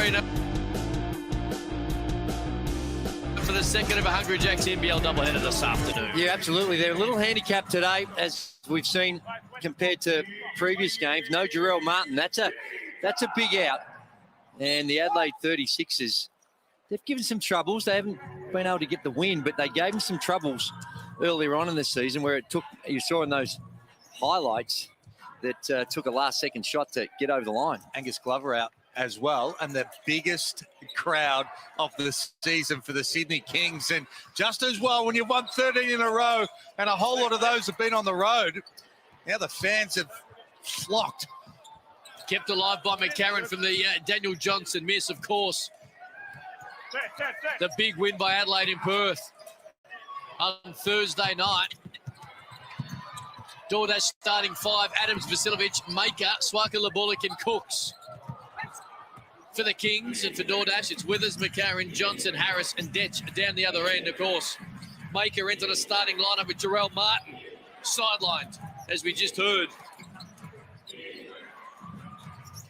arena for the second of a Hungry Jacks NBL doubleheader this afternoon. Yeah, absolutely. They're a little handicapped today, as we've seen compared to previous games. No Jarrell Martin. That's a big out. And the Adelaide 36ers, they've given some troubles. They haven't been able to get the win, but they gave them some troubles earlier on in the season where it took, you saw in those highlights, that took a last-second shot to get over the line. Angus Glover out as well, and the biggest crowd of the season for the Sydney Kings. And just as well, when you've won 13 in a row, and a whole lot of those have been on the road, now the fans have flocked. Kept alive by McCarron from the Daniel Johnson miss, of course. The big win by Adelaide in Perth on Thursday night. DoorDash starting five: Adams, Vasiljevic, Maker, Swaka, Labulik, and Cooks. For the Kings and for DoorDash, it's Withers, McCarron, Johnson, Harris, and Detch down the other end, of course. Maker entered a starting lineup with Jarrell Martin sidelined, as we just heard.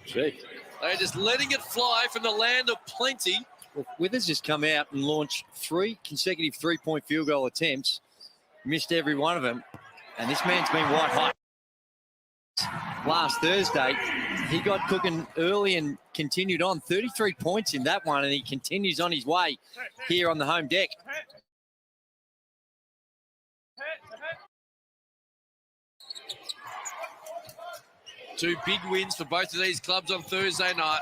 Gee. They're just letting it fly from the land of plenty. Well, Withers just come out and launched 3 consecutive three-point field goal attempts. Missed every one of them. And this man's been white hot. Last Thursday, he got cooking early and continued on. 33 points in that one, and he continues on his way here on the home deck. Two big wins for both of these clubs on Thursday night.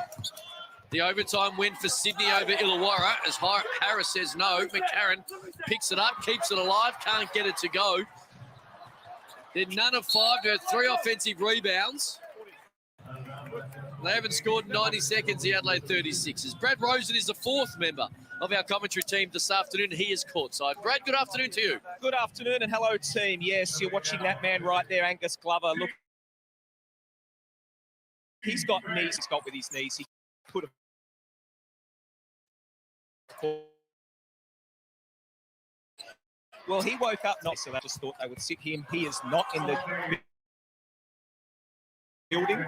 The overtime win for Sydney over Illawarra, as Harris says no. McCarron picks it up, keeps it alive, can't get it to go. They're none of 5. They had 3 offensive rebounds. They haven't scored in 90 seconds, the Adelaide 36ers. Brad Rosen is the 4th member of our commentary team this afternoon. He is courtside. Brad, good afternoon to you. Good afternoon and hello, team. Yes, you're watching that man right there, Angus Glover. Look, he's got knees. He's got with his knees. He could have. Well, he woke up not, so I just thought they would sit him. He is not in the building.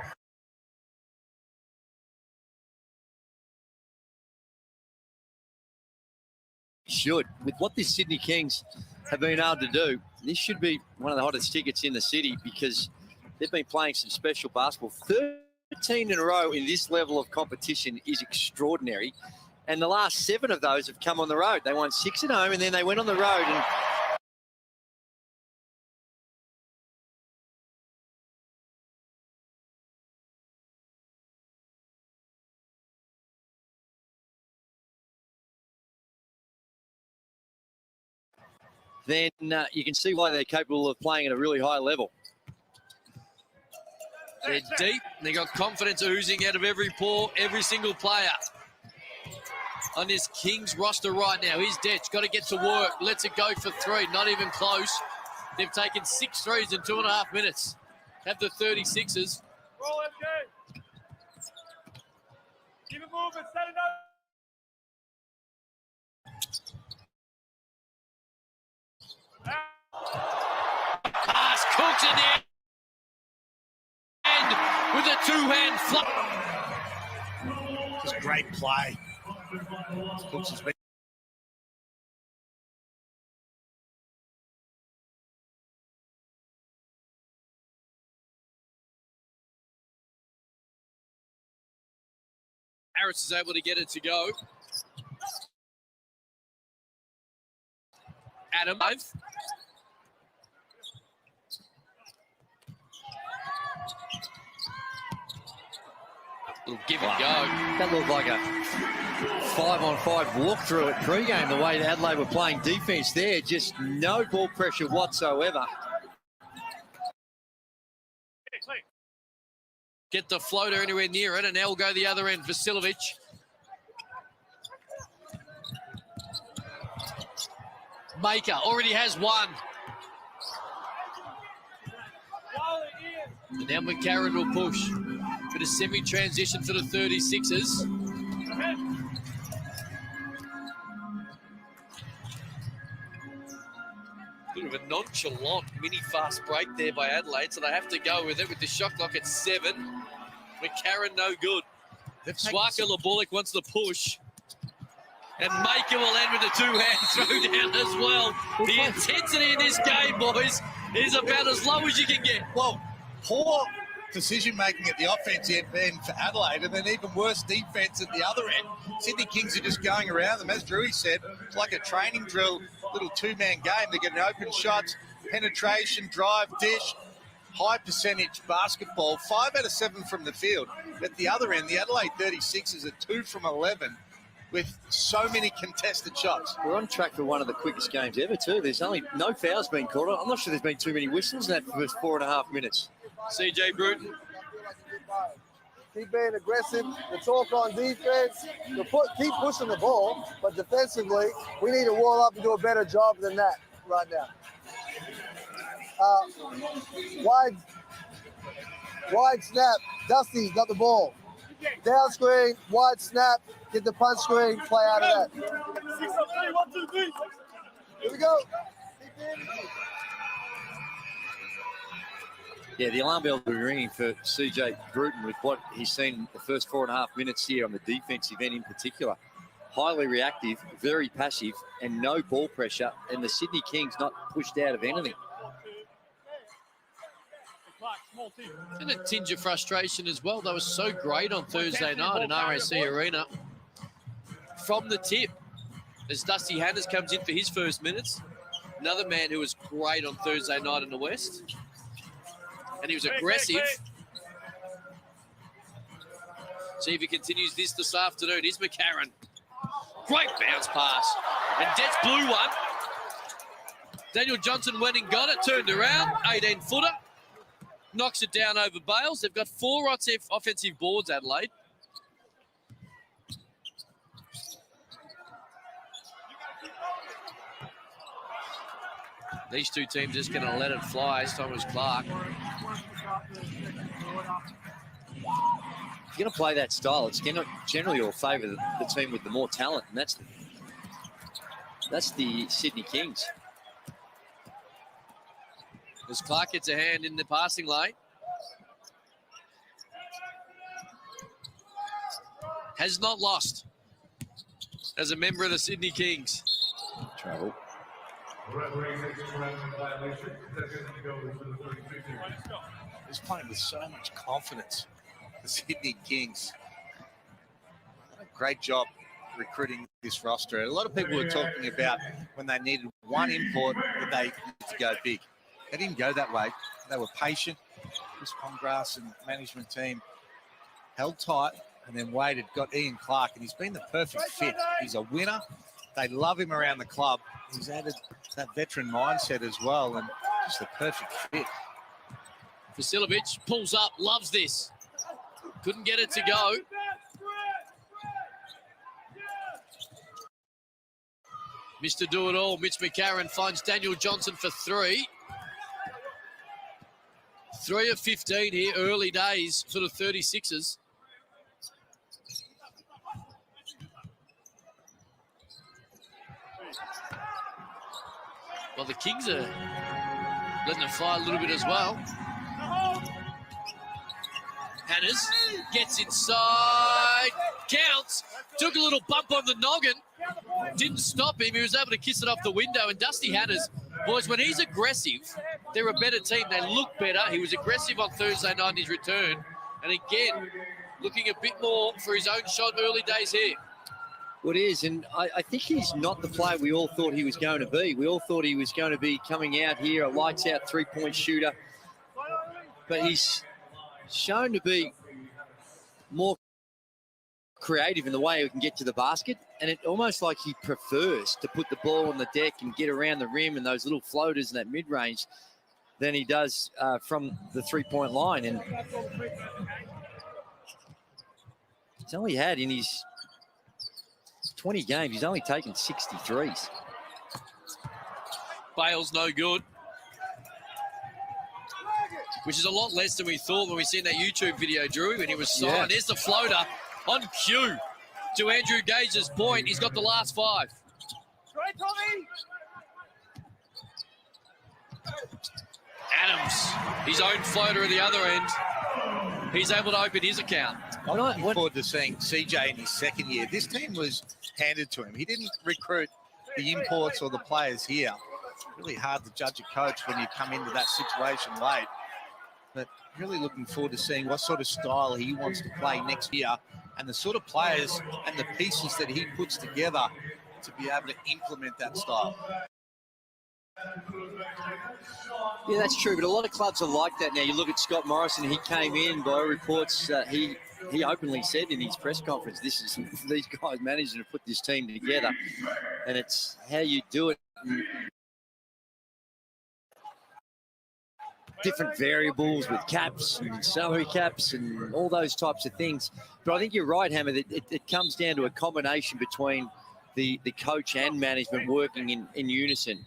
Should. With what the Sydney Kings have been able to do, this should be one of the hottest tickets in the city because they've been playing some special basketball. 13 in a row in this level of competition is extraordinary. And the last 7 of those have come on the road. They won 6 at home, and then they went on the road. And then you can see why they're capable of playing at a really high level. They're deep. They got confidence oozing out of every pore, every single player on this Kings roster right now. Here's Detch, got to get to work. Lets it go for 3, not even close. They've taken 6 threes in 2.5 minutes. Have the 36ers. Roll MJ. Keep it moving, set it up. Pass, Cooks in the end with a 2-hand flop. Just great play. Cooks has been Harris is able to get it to go. Adam. Little give and go. That looked like a 5-on-5 walkthrough at pre-game, the way Adelaide were playing defence there. Just no ball pressure whatsoever. Get the floater anywhere near it, and now we'll go the other end. Vasiljevic. Maker already has 1. And now McCarron will push. Bit of semi-transition for the 36ers. Bit of a nonchalant mini-fast break there by Adelaide, so they have to go with it with the shot clock at 7. McCarron no good. Swaka Labulik wants the push. And Maker will end with a two-hand throwdown as well. The intensity in this game, boys, is about as low as you can get. Well, poor decision-making at the offensive end for Adelaide, and then even worse defence at the other end. Sydney Kings are just going around them. As Drewy said, it's like a training drill, little two-man game. They're getting open shots, penetration, drive, dish, high percentage basketball, 5 out of 7 from the field. At the other end, the Adelaide 36ers are 2 from 11 with so many contested shots. We're on track for one of the quickest games ever, too. There's only no fouls being called. I'm not sure there's been too many whistles in that first 4.5 minutes. CJ Bruton. Keep being aggressive. The talk on defense. Keep pushing the ball, but defensively, we need to wall up and do a better job than that right now. Wide snap. Dusty's got the ball. Down screen, wide snap. Get the punch screen. Play out of that. 6 on 3, 1, 2, 3. Here we go. Yeah, the alarm bell will be ringing for CJ Bruton with what he's seen in the first 4.5 minutes here on the defensive end in particular. Highly reactive, very passive, and no ball pressure. And the Sydney Kings not pushed out of anything. And a tinge of frustration as well. They were so great on Thursday night in RAC Arena. From the tip, as Dusty Hanners comes in for his first minutes. Another man who was great on Thursday night in the West. And he was aggressive. See if he continues this afternoon. Here's McCarron. Great bounce pass. And Dets blew one. Daniel Johnson went and got it, turned around, 18-footer. Knocks it down over Bales. They've got 4 offensive boards, Adelaide. These two teams just going to let it fly. It's Thomas Clark. If you're going to play that style, it's generally will favour the team with the more talent, and that's the Sydney Kings. As Clark gets a hand in the passing lane. Has not lost as a member of the Sydney Kings. Travel. He's playing with so much confidence, the Sydney Kings. Great job recruiting this roster. A lot of people were talking about when they needed one import that they needed to go big. They didn't go that way. They were patient. Chris Pongrass and management team held tight and then waited, got Ian Clark, and he's been the perfect fit. He's a winner. They love him around the club. He's added that veteran mindset as well, and just the perfect fit. Vasilovic pulls up, loves this. Couldn't get it to go. Mr. Do-It-All, Mitch McCarron finds Daniel Johnson for 3. 3 of 15 here, early days for the 36ers. Well, the Kings are letting it fly a little bit as well. Hanners gets inside, counts, took a little bump on the noggin, didn't stop him. He was able to kiss it off the window. And Dusty Hanners, boys, when he's aggressive, they're a better team. They look better. He was aggressive on Thursday night in his return. And again, looking a bit more for his own shot early days here. Well, it is, and I think he's not the player we all thought he was going to be. We all thought he was going to be coming out here, a lights-out three-point shooter. But he's shown to be more creative in the way he can get to the basket, and it almost like he prefers to put the ball on the deck and get around the rim and those little floaters in that mid-range than he does from the three-point line. And he's only had in his 20 games, he's only taken 63s. Bale's no good. Which is a lot less than we thought when we seen that YouTube video, Drew, when he was signed. Yeah. There's the floater on cue. To Andrew Gage's point, he's got the last 5. Straight, Tommy. Adams, his own floater at the other end. he's able to open his account. I'm looking forward to seeing CJ in his second year. This team was handed to him. He didn't recruit the imports or the players here. Really hard to judge a coach when you come into that situation late. But really looking forward to seeing what sort of style he wants to play next year and the sort of players and the pieces that he puts together to be able to implement that style. Yeah, that's true, but a lot of clubs are like that now. You look at Scott Morrison, he came in, by reports, he openly said in his press conference, these guys managing to put this team together, and it's how you do it. Different variables with caps and salary caps and all those types of things. But I think you're right, Hammer, that it comes down to a combination between the coach and management working in unison.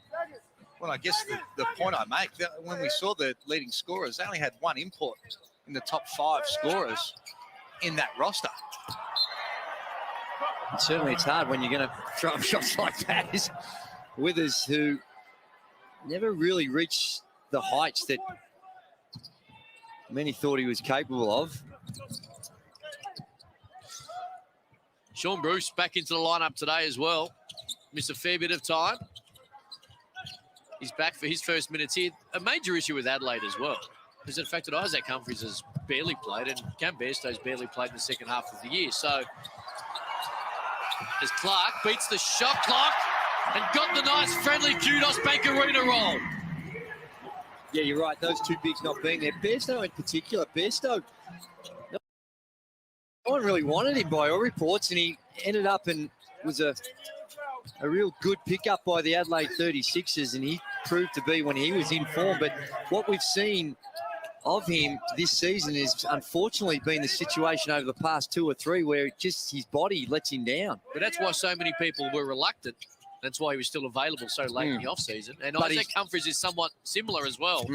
Well, I guess the point I make, that when we saw the leading scorers, they only had one import in the top 5 scorers in that roster. And certainly it's hard when you're going to throw up shots like that. Is Withers, who never really reached the heights that many thought he was capable of. Sean Bruce back into the lineup today as well. Missed a fair bit of time. He's back for his first minutes here. A major issue with Adelaide as well is the fact that Isaac Humphries has barely played and Cam Bairstow's barely played in the second half of the year. So as Clark beats the shot clock and got the nice friendly kudos Bank Arena roll. Yeah, you're right. Those two bigs not being there. Bairstow in particular. Bairstow, no one really wanted him by all reports, and he ended up and was a real good pickup by the Adelaide 36ers, and he proved to be when he was in form. But what we've seen of him this season is unfortunately been the situation over the past 2 or 3 where just his body lets him down. But that's why so many people were reluctant. That's why he was still available so late in the off-season. And but Isaac Humphries is somewhat similar as well.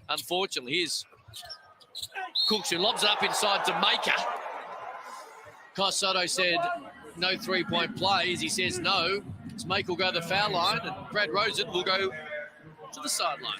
Unfortunately, here's Cooks, who lobs it up inside to Maker. Kai Soto said no three-point plays. He says no. Maker will go to the foul line, and Brad Rosen will go to the sideline.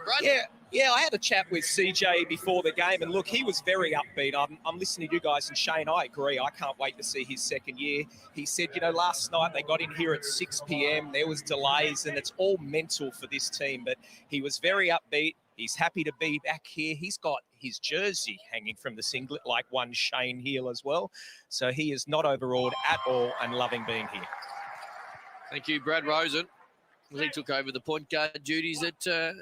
Brad? Yeah, I had a chat with CJ before the game, and look, he was very upbeat. I'm listening to you guys, and Shane, I agree. I can't wait to see his second year. He said, you know, last night they got in here at 6 p.m. There was delays, and it's all mental for this team. But he was very upbeat. He's happy to be back here. He's got his jersey hanging from the singlet, like one Shane Heel as well. So he is not overawed at all and loving being here. Thank you, Brad Rosen. He took over the point guard duties that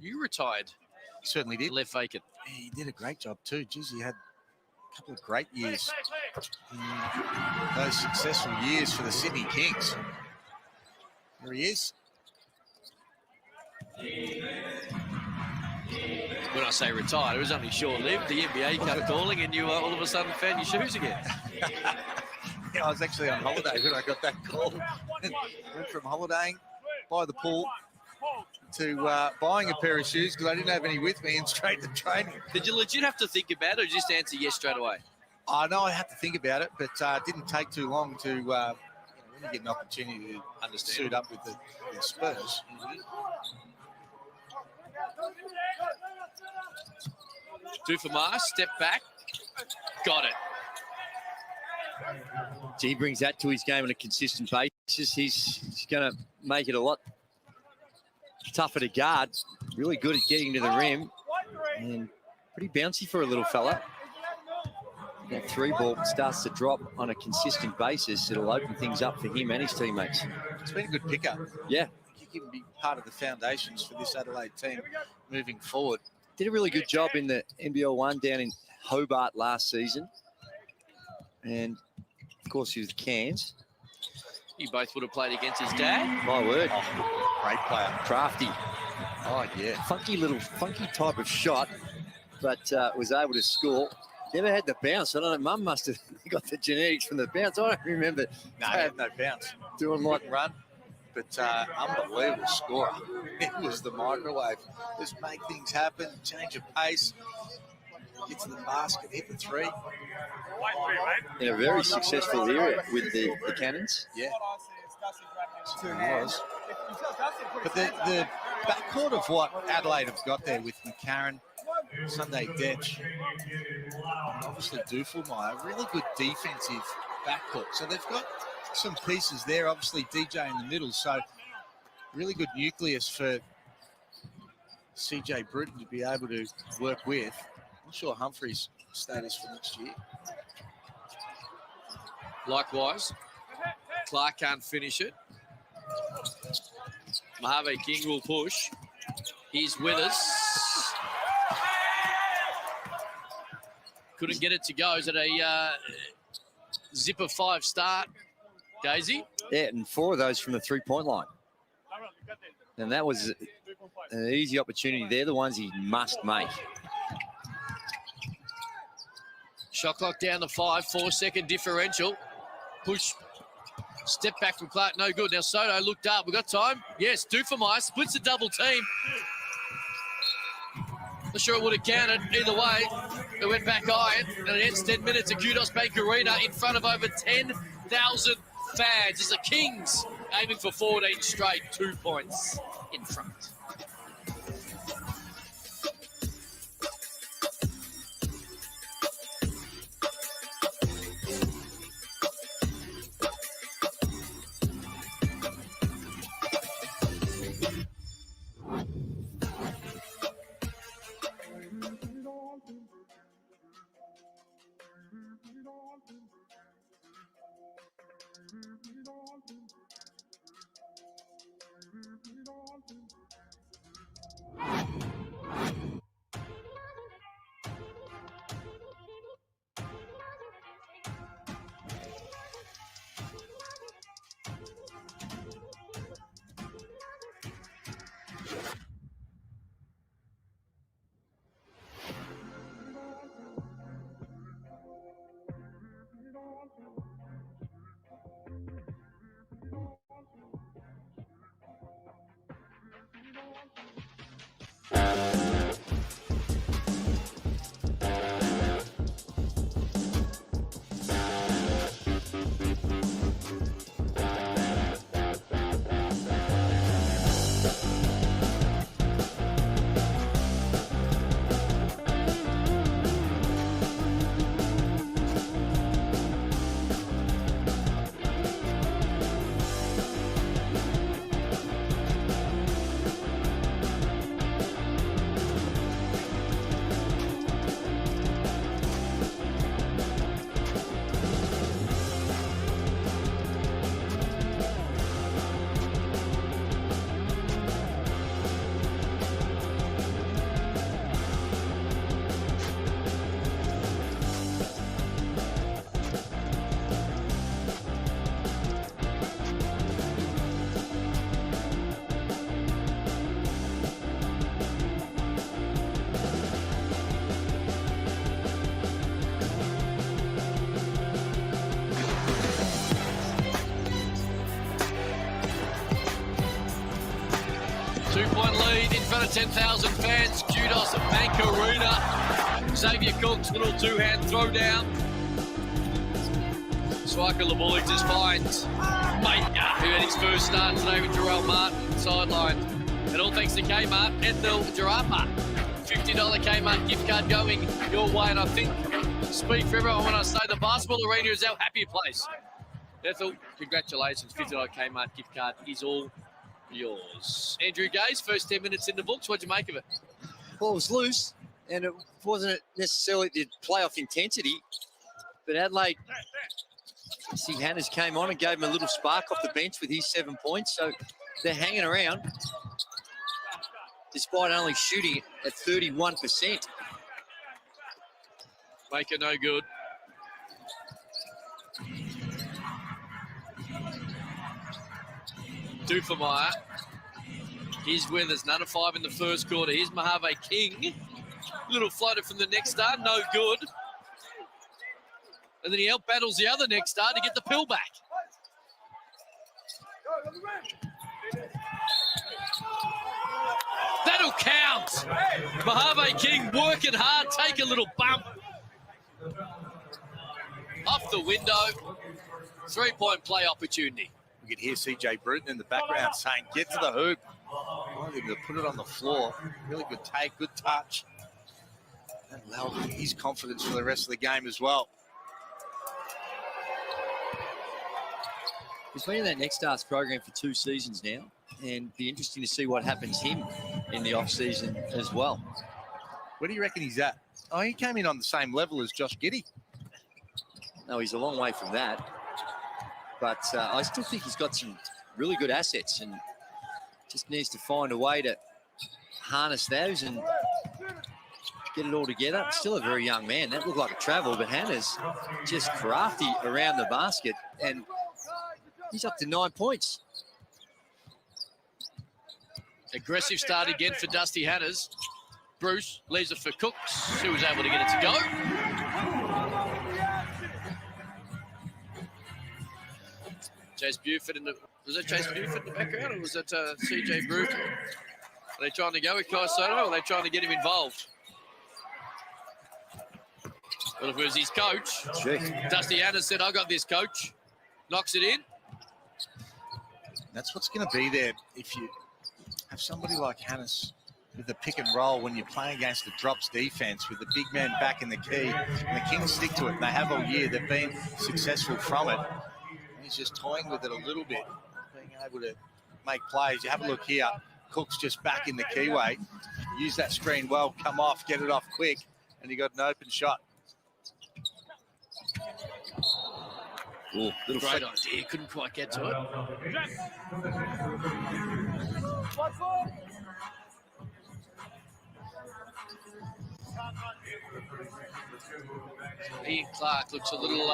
you retired. He certainly did. Left vacant. Yeah, he did a great job too. Geez, he had a couple of great years in those successful years for the Sydney Kings. There he is. When I say retired, it was only short-lived. The NBA kept calling, and you all of a sudden found your shoes again. Yeah, I was actually on holiday when I got that call. Went from holidaying by the pool to buying a pair of shoes because I didn't have any with me and straight to training. Did you legit have to think about it or just answer yes straight away? I know I had to think about it, but it didn't take too long to when you get an opportunity to suit up with the Spurs. Two for Mars, step back, got it. So he brings that to his game on a consistent basis. He's going to make it a lot tougher to guard. Really good at getting to the rim and pretty bouncy for a little fella. That 3-ball starts to drop on a consistent basis. It'll open things up for him and his teammates. It's been a good pickup. Yeah. He can be part of the foundations for this Adelaide team moving forward. Did a really good job in the NBL 1 down in Hobart last season. And, of course, he was Cairns. You both would have played against his dad. My word. Oh, great player. Crafty. Oh, yeah. Funky type of shot, but was able to score. Never had the bounce. I don't know. Mum must have got the genetics from the bounce. I don't remember. No, he had no bounce. Doing what? Run. But unbelievable scorer. It was the microwave. Just make things happen, change of pace, get to the basket, hit the 3. In a very successful era with the Cannons. Yeah. It was. But the backcourt of what Adelaide have got there with McCarron Sunday Detch. And obviously Duffelmeyer, really good defensive backcourt. So they've got some pieces there, obviously DJ in the middle. So really good nucleus for CJ Bruton to be able to work with. I'm not sure Humphrey's status for next year. Likewise, Clark can't finish it. Mojave King will push. He's with us. Couldn't get it to go. Is it a zipper 5 start, Daisy? Yeah, and 4 of those from the three-point line. And that was an easy opportunity. They're the ones he must make. Shot clock down to 5, 4-second differential. Push, step back from Clark, no good. Now Soto looked up, we got time. Yes, Duffelmeyer splits the double team. Not sure it would have counted either way. It went back iron, and it ends 10 minutes at Kudos Bank Arena in front of over 10,000 fans. As the Kings aiming for 14 straight, 2 points in front. In front of 10,000 fans, Kudos Bank Arena. Xavier Cook's little two-hand throwdown. Swiker Labulik just finds Maker, who had his first start today with Jarrell Martin sidelined. And all thanks to Kmart, Ethel Jarapa. $50 Kmart gift card going your way. And I think, speak for everyone when I say the basketball arena is our happy place. Ethel, congratulations. $50 Kmart gift card is all yours. Andrew Gaze, first 10 minutes in the books. What'd you make of it? Well, it was loose, and it wasn't necessarily the playoff intensity, but Adelaide, see, Hannahs came on and gave him a little spark off the bench with his 7 points, so they're hanging around despite only shooting at 31%. Make it no good. Duffelmeyer. He's with us. Another 5 in the first quarter. Here's Mojave King. Little floater from the next star. No good. And then he out-battles the other next star to get the pill back. That'll count. Mojave King working hard. Take a little bump. Off the window. 3-point play opportunity. You can hear CJ Bruton in the background saying, get to the hoop. I wanted him to put it on the floor. Really good take, good touch. That allowed his confidence for the rest of the game as well. He's been in that Next Stars program for 2 seasons now, and be interesting to see what happens to him in the off-season as well. Where do you reckon he's at? Oh, he came in on the same level as Josh Giddey. No, he's a long way from that. But I still think he's got some really good assets and just needs to find a way to harness those and get it all together. Still a very young man. That looked like a travel, but Hannah's just crafty around the basket, and he's up to 9 points. Aggressive start again for Dusty Hannahs. Bruce leaves it for Cooks, who was able to get it to go. Chase Buford in the... Was that Chase Buford in the background, or was that CJ Bruce? Are they trying to go with Kai Soto, or are they trying to get him involved? Well, if it was his coach, Dusty Hannahs said, I got this, coach. Knocks it in. That's what's going to be there if you have somebody like Hannahs with the pick and roll when you're playing against the drops defense with the big man back in the key, and the Kings stick to it. And they have all year. They've been successful from it. And he's just toying with it a little bit, being able to make plays. You have a look here. Cook's just back in the keyway. Use that screen well, come off, get it off quick, and he got an open shot. Ooh, little Great idea. Couldn't quite get to it. Ian Clark looks a little,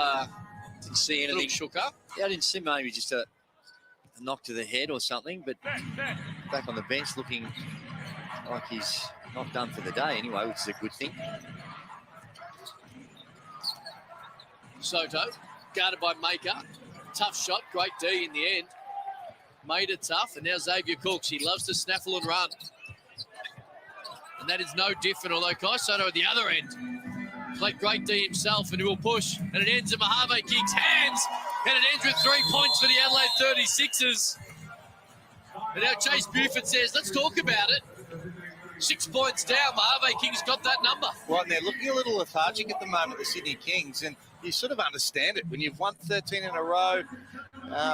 didn't see little anything. shook up. Yeah, I didn't see maybe just a knock to the head or something, but back on the bench looking like he's not done for the day anyway, which is a good thing. Soto, guarded by Maker. Tough shot, great D in the end. Made it tough, and now Xavier Cooks. He loves to snaffle and run. And that is no different, although Kai Soto at the other end played great D himself, and he will push. And it ends in Mojave King's hands, and it ends with 3 points for the Adelaide 36ers. And now Chase Buford says, let's talk about it. 6 points down, Mojave King's got that number. Well, and they're looking a little lethargic at the moment, the Sydney Kings, and you sort of understand it. When you've won 13 in a row,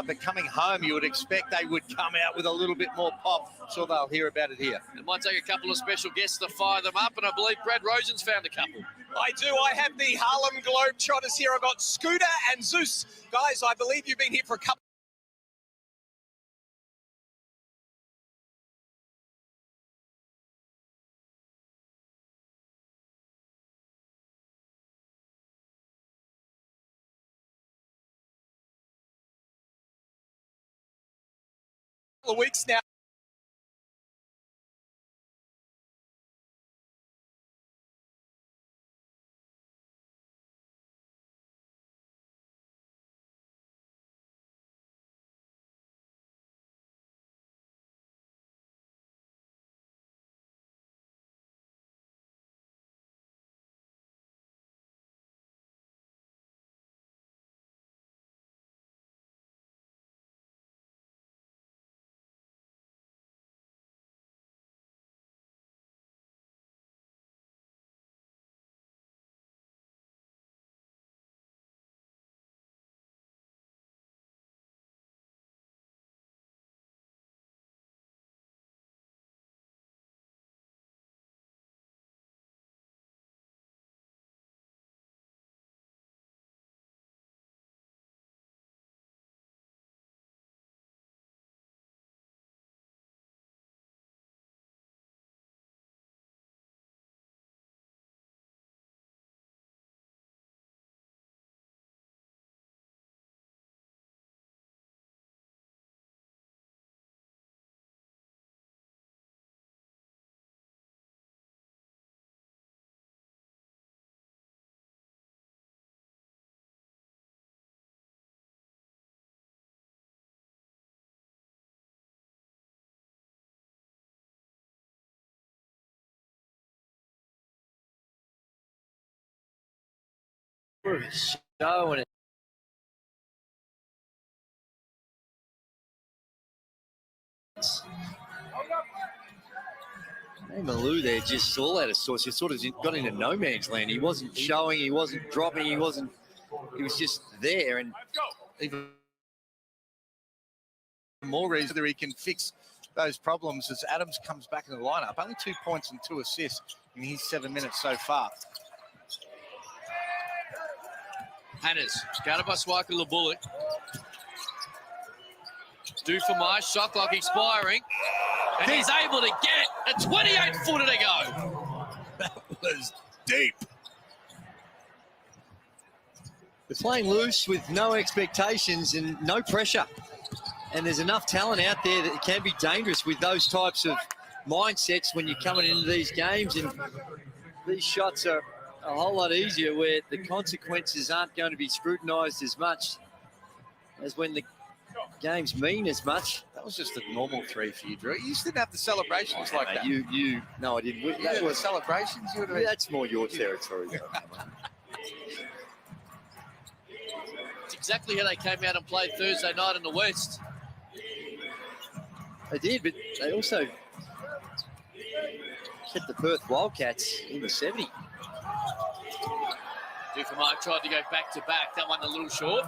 but coming home, you would expect they would come out with a little bit more pop. So they'll hear about it here. It might take a couple of special guests to fire them up, and I believe Brad Rosen's found a couple. I do. I have the Harlem Globetrotters here. I've got Scooter and Zeus. Guys, I believe you've been here for a couple of weeks now. Show and Hey, Malou there just all out of sorts. He sort of got into no man's land. He wasn't showing, he wasn't dropping, he was just there. And Even more reason that he can fix those problems as Adams comes back in the lineup. Only 2 points and 2 assists in his 7 minutes so far. Hannah's guarded by Swiker LeBullock. Do for my shot clock expiring. And he's able to get a 28-footer to go. That was deep. they're playing loose with no expectations and no pressure. And there's enough talent out there that it can be dangerous with those types of mindsets when you're coming into these games. And these shots are a whole lot easier where the consequences aren't going to be scrutinised as much as when the games mean as much. That was just a normal 3 for you, Drew. You just didn't have the celebrations like that. No, I didn't. That was celebrations. You would have. That's more your territory. It's exactly how they came out and played Thursday night in the West. They did, but they also kept the Perth Wildcats in the 70. Dufamark tried to go back-to-back. That one a little short.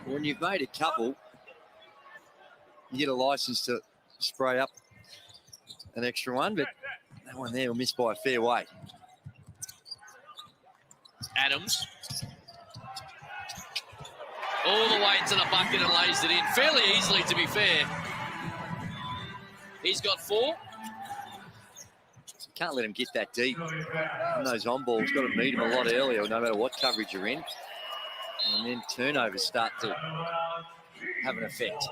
When you've made a couple, you get a license to spray up an extra one, but that one there will miss by a fair way. Adams. All the way to the bucket and lays it in. Fairly easily, to be fair. He's got 4. Can't let him get that deep on those on balls. Got to meet him a lot earlier, no matter what coverage you're in. And then turnovers start to have an effect.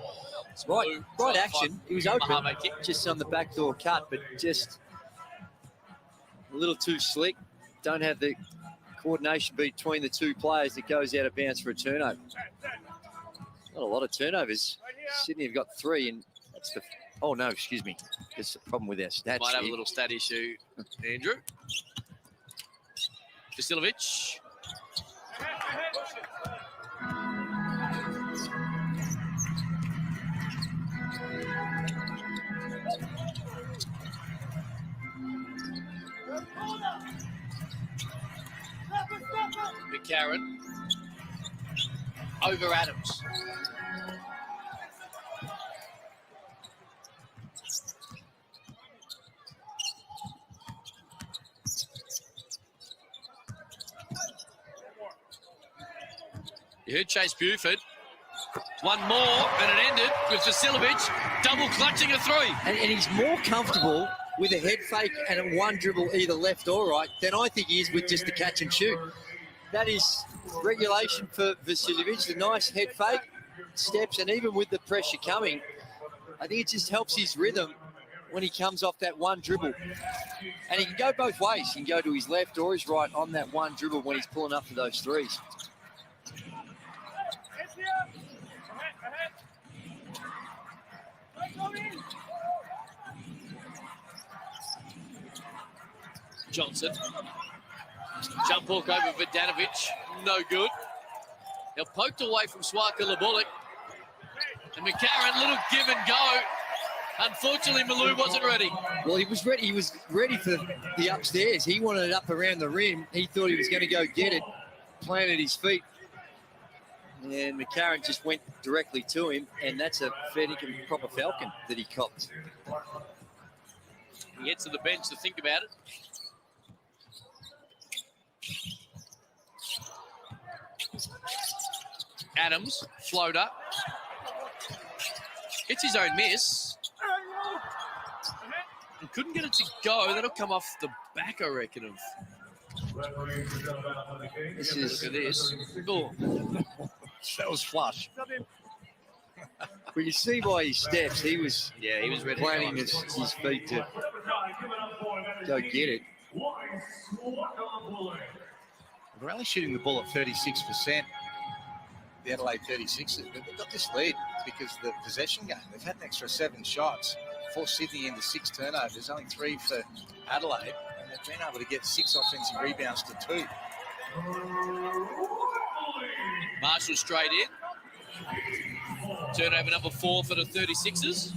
It's right action. He was open, just on the backdoor cut, but just a little too slick. Don't have the coordination between the two players that goes out of bounds for a turnover. Not a lot of turnovers. Sydney have got 3, and that's the... Oh, no, excuse me. There's a problem with our stats. Might have a little stat issue, Andrew. Vasilovic. McCarron. Over Adams. You heard Chase Buford. One more, and it ended with Vasilovic double clutching a 3. And he's more comfortable with a head fake and a one dribble either left or right than I think he is with just the catch and shoot. That is regulation for Vasilovic. The nice head fake, steps, and even with the pressure coming, I think it just helps his rhythm when he comes off that one dribble. And he can go both ways. He can go to his left or his right on that one dribble when he's pulling up for those 3s. Johnson. Jump hook over Vidanovic. No good. They're poked away from Swiker LeBullock. And McCarron, little give and go. Unfortunately, Malou wasn't ready. Well, he was ready. He was ready for the upstairs. He wanted it up around the rim. He thought he was going to go get it. Planted his feet. And McCarron just went directly to him. And that's a fair dinkum proper Falcon that he copped. He gets to the bench to think about it. Adams, floater. Gets his own miss. And couldn't get it to go. That'll come off the back, I reckon, of... This is... Look at this. Oh. That was flush. But you see by his steps, he was ready planting his feet to go get it. We're only shooting the ball at 36%. The Adelaide 36ers, but they've got this lead because of the possession game. They've had an extra 7 shots, forced Sydney into 6 turnovers, only 3 for Adelaide, and they've been able to get 6 offensive rebounds to 2. Marshall straight in. Turnover number 4 for the 36ers.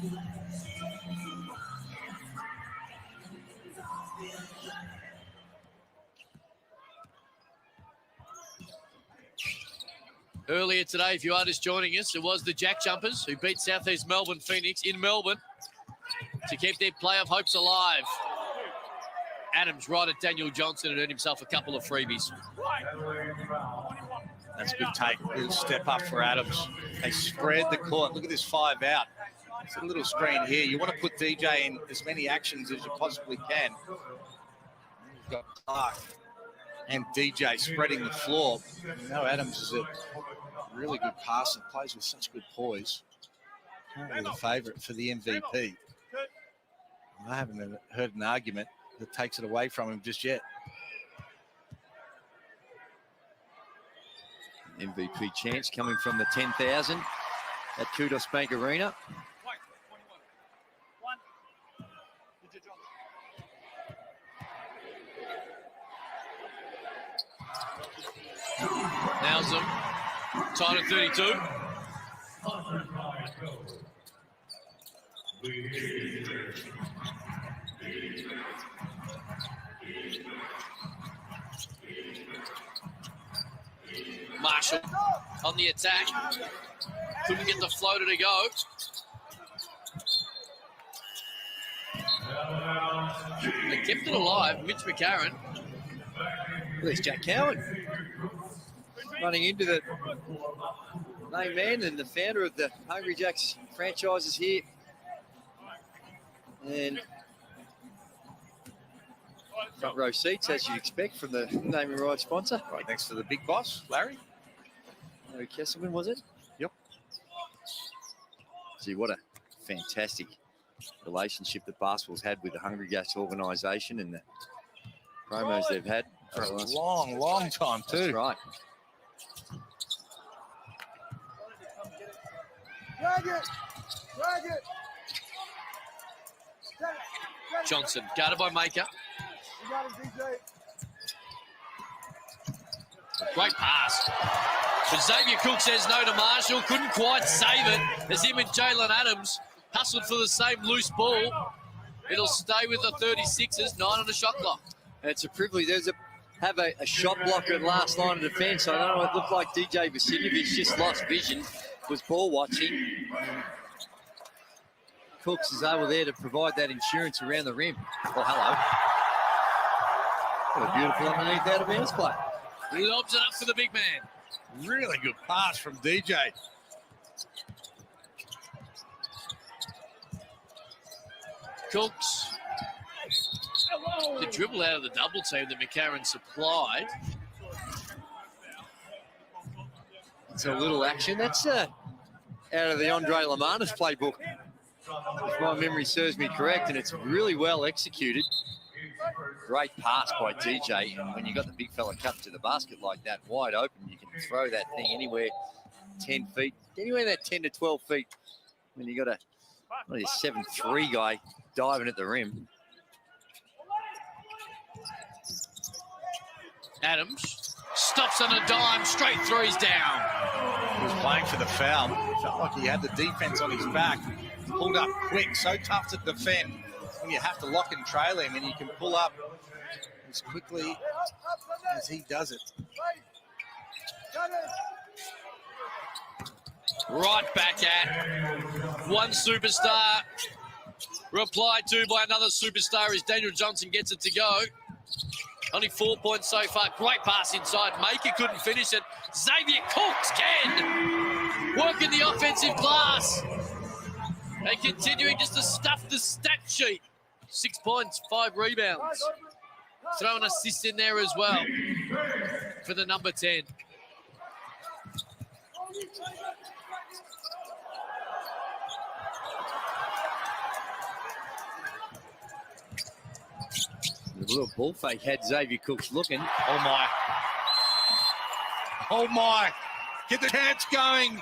Earlier today, if you are just joining us, it was the JackJumpers who beat Southeast Melbourne Phoenix in Melbourne to keep their playoff hopes alive. Adams right at Daniel Johnson and earned himself a couple of freebies. That's a good take. Good step up for Adams. They spread the court. Look at this 5 out. It's a little screen here. You want to put DJ in as many actions as you possibly can. You've got Clark and DJ spreading the floor. You know Adams is a really good passer, plays with such good poise. Currently the favourite for the MVP. I haven't heard an argument that takes it away from him just yet. MVP chance coming from the 10,000 at Kudos Bank Arena. Nails them. Tied at 32. Marshall on the attack. Couldn't get the floater to go. They kept it alive. Mitch McCarron. There's Jack Cowan running into the main man and the founder of the Hungry Jacks franchises here. And front row seats, as you'd expect from the naming rights sponsor. Right next to the big boss, Larry. Larry Kesselman, was it? Yep. See, what a fantastic relationship that basketball's had with the Hungry Jacks organisation and the promos they've had. For a long, long time, too. That's right. Drag it! Drag it! Johnson, guarded by Maker. You got it, DJ. Great pass. But Xavier Cook says no to Marshall. Couldn't quite save it as him and Jalen Adams hustled for the same loose ball. It'll stay with the 36ers, 9 on the shot clock. It's a privilege. Have a shot blocker at last line of defence. I don't know, it looked like DJ Vasiljevic just lost vision, was ball watching. Cooks is able there to provide that insurance around the rim. Oh, hello. What a beautiful underneath out of bounds play. Lobs it up for the big man. Really good pass from DJ. Cooks. The dribble out of the double team that McCarron supplied. It's a little action. That's out of the Andre Lamanis playbook, if my memory serves me correct, and it's really well executed. Great pass by DJ, and when you got the big fella cut to the basket like that, wide open, you can throw that thing anywhere 10 feet, anywhere that 10 to 12 feet. When you got a 7'3" guy diving at the rim. Adams stops on a dime, straight threes down. He was playing for the foul. Felt like he had the defense on his back. Pulled up quick, so tough to defend when you have to lock and trail him, and you can pull up as quickly as he does it. Right back at one superstar. Replied to by another superstar as Daniel Johnson gets it to go. Only 4 points so far. Great pass inside. Maker couldn't finish it. Xavier Cooks can. Working the offensive glass. And continuing just to stuff the stat sheet. 6 points, 5 rebounds. Throw an assist in there as well for the number 10. The little ball fake had Xavier Cooks looking. Oh, my. Oh, my. Get the chance going.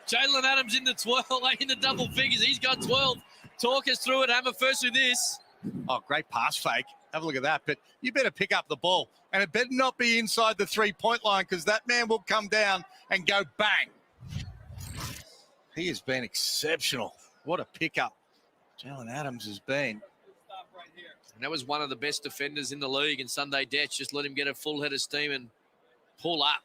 Jalen Adams in the 12, in the double figures. He's got 12. Talk us through it, Hammer. First with this. Oh, great pass fake. Have a look at that. But you better pick up the ball. And it better not be inside the three-point line because that man will come down and go bang. He has been exceptional. What a pickup Jalen Adams has been. And that was one of the best defenders in the league in Sunday Detch. Just let him get a full head of steam and pull up.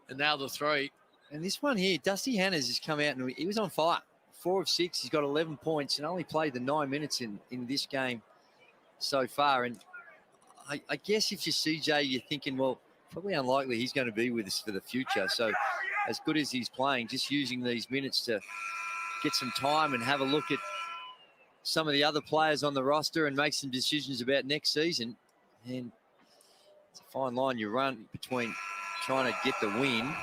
And now the three. And this one here, Dusty Hannahs has come out and he was on fire. 4 of 6. He's got 11 points and only played the 9 minutes in this game so far. And I guess if you're CJ, you're thinking, well, probably unlikely he's going to be with us for the future. So as good as he's playing, just using these minutes to get some time and have a look at some of the other players on the roster and make some decisions about next season. And it's a fine line you run between trying to get the win,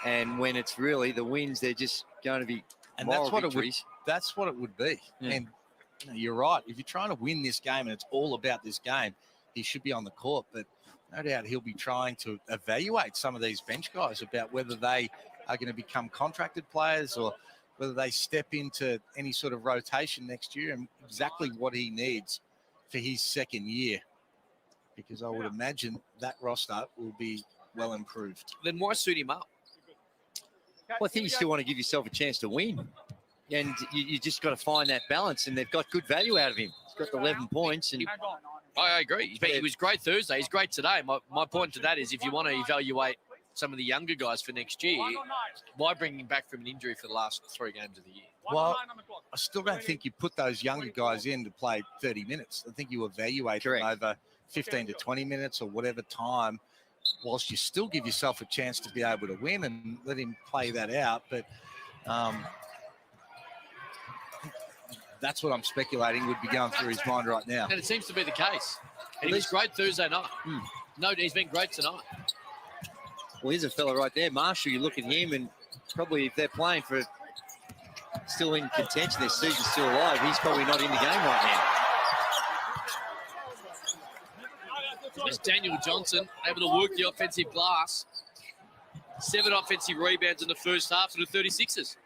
and when it's really the wins, they're just going to be and moral that's what victories. That's what it would be. And you're right. If you're trying to win this game and it's all about this game, he should be on the court. But no doubt he'll be trying to evaluate some of these bench guys about whether they are going to become contracted players or whether they step into any sort of rotation next year, and exactly what he needs for his second year. Because I would imagine that roster will be well improved. Then why suit him up? Well, I think you still want to give yourself a chance to win. And you just got to find that balance, and they've got good value out of him. He's got 11 points. And I agree. He was great Thursday. He's great today. My point to that is if you want to evaluate some of the younger guys for next year, why bring him back from an injury for the last 3 games of the year? Well, I still don't think you put those younger guys in to play 30 minutes. I think you evaluate them over 15 to 20 minutes or whatever time, whilst you still give yourself a chance to be able to win, and let him play that out. But that's what I'm speculating would be going through his mind right now. And it seems to be the case. And he was great Thursday night. No, he's been great tonight. Well, here's a fella right there, Marshall. You look at him, and probably if they're playing for still in contention, their season's still alive, he's probably not in the game right now. There's Daniel Johnson able to work the offensive glass. 7 offensive rebounds in the first half for the 36ers.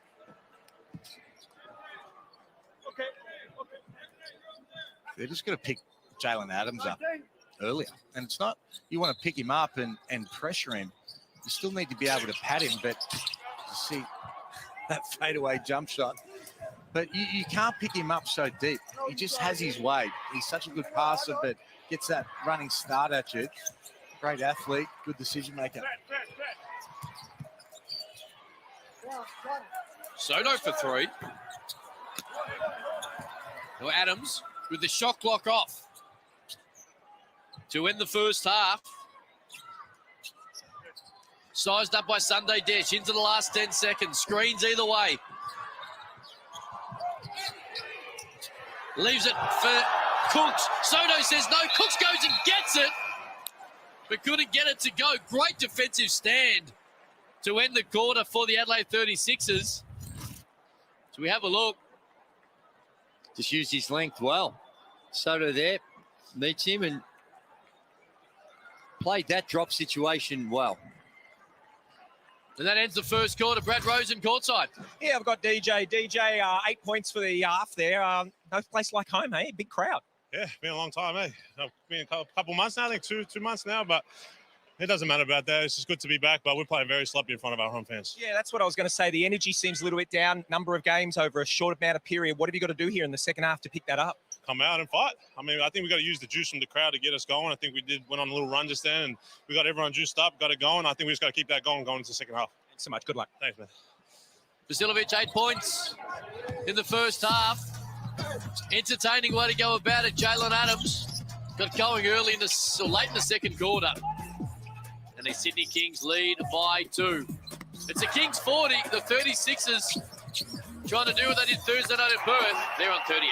They're just going to pick Jalen Adams up earlier. And it's not, you want to pick him up and pressure him. You still need to be able to pad him, but you see that fadeaway jump shot. But you can't pick him up so deep. He just has his way. He's such a good passer, but gets that running start at you. Great athlete, good decision maker. Soto for 3. Now Adams with the shot clock off to end the first half. Sized up by Sunday Dash into the last 10 seconds. Screens either way. Leaves it for Cooks. Soto says no. Cooks goes and gets it, but couldn't get it to go. Great defensive stand to end the quarter for the Adelaide 36ers. So we have a look. Just used his length well. Soto there meets him and played that drop situation well. And that ends the first quarter. Brad Rosen courtside. Yeah, I've got DJ. DJ, 8 points for the half there. No place like home, eh? Big crowd. Yeah, been a long time, eh? Been a couple months now, I think 2 months now, but it doesn't matter about that. It's just good to be back, but we're playing very sloppy in front of our home fans. Yeah, that's what I was going to say. The energy seems a little bit down. Number of games over a short amount of period. What have you got to do here in the second half to pick that up? Come out and fight. I mean, I think we got to use the juice from the crowd to get us going. I think we went on a little run just then, and we got everyone juiced up, got it going. I think we just got to keep that going into the second half. Thanks so much. Good luck. Thanks, man. Vasilovic, 8 points in the first half. Entertaining way to go about it. Jalen Adams got going early in the, or late in the second quarter. And the Sydney Kings lead by 2. It's a Kings 40. The 36ers trying to do what they did Thursday night in Perth. They're on 38.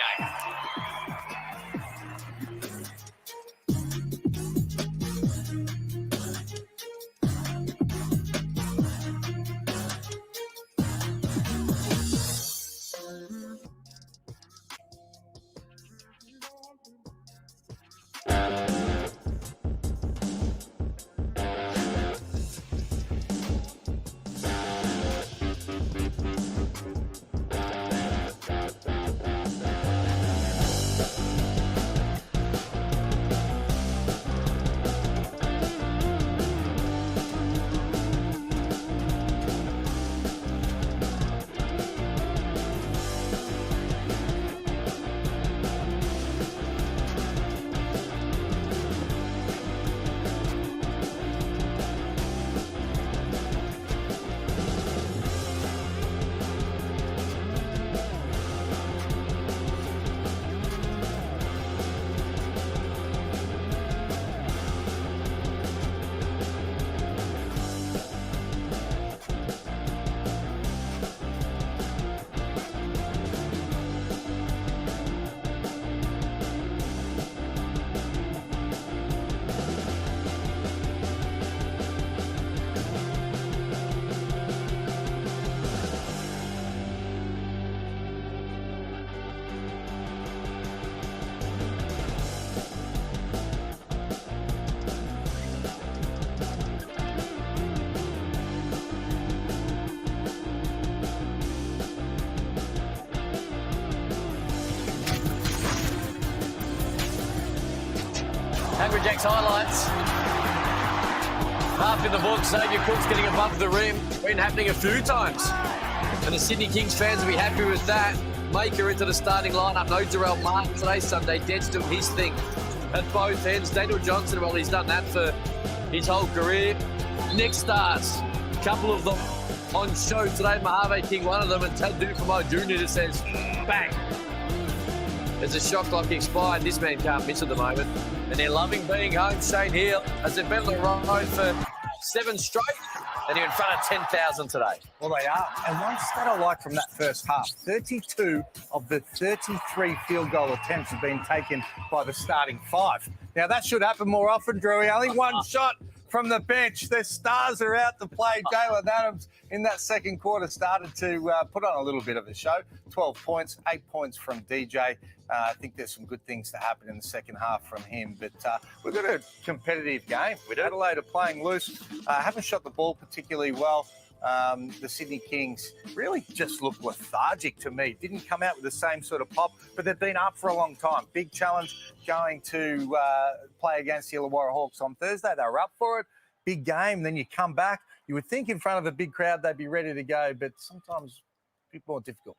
Angry Jack's highlights. Half in the book, Xavier Cook's getting above the rim. Been happening a few times. And the Sydney Kings fans will be happy with that. Maker into the starting lineup. No Darrell Martin today, Sunday. Dead's doing his thing at both ends. Daniel Johnson, well, he's done that for his whole career. Next stars, a couple of them on show today. Mojave King, one of them, and Tad Dufamo Jr. just says, bang. There's a shot clock expired. This man can't miss at the moment. And they're loving being home. Shane Hill has been on the road for 7 straight, and they're in front of 10,000 today. Well, they are. And one stat I like from that first half, 32 of the 33 field goal attempts have been taken by the starting 5. Now, that should happen more often, Drewy. Only one shot from the bench. The stars are out to play. Jalen Adams in that second quarter started to put on a little bit of a show. 12 points, 8 points from DJ. I think there's some good things to happen in the second half from him. But we've got a competitive game. Adelaide are playing loose. Haven't shot the ball particularly well. The Sydney Kings really just look lethargic to me. Didn't come out with the same sort of pop, but they've been up for a long time. Big challenge going to play against the Illawarra Hawks on Thursday. They were up for it. Big game. Then you come back. You would think in front of a big crowd they'd be ready to go, but sometimes a bit more difficult.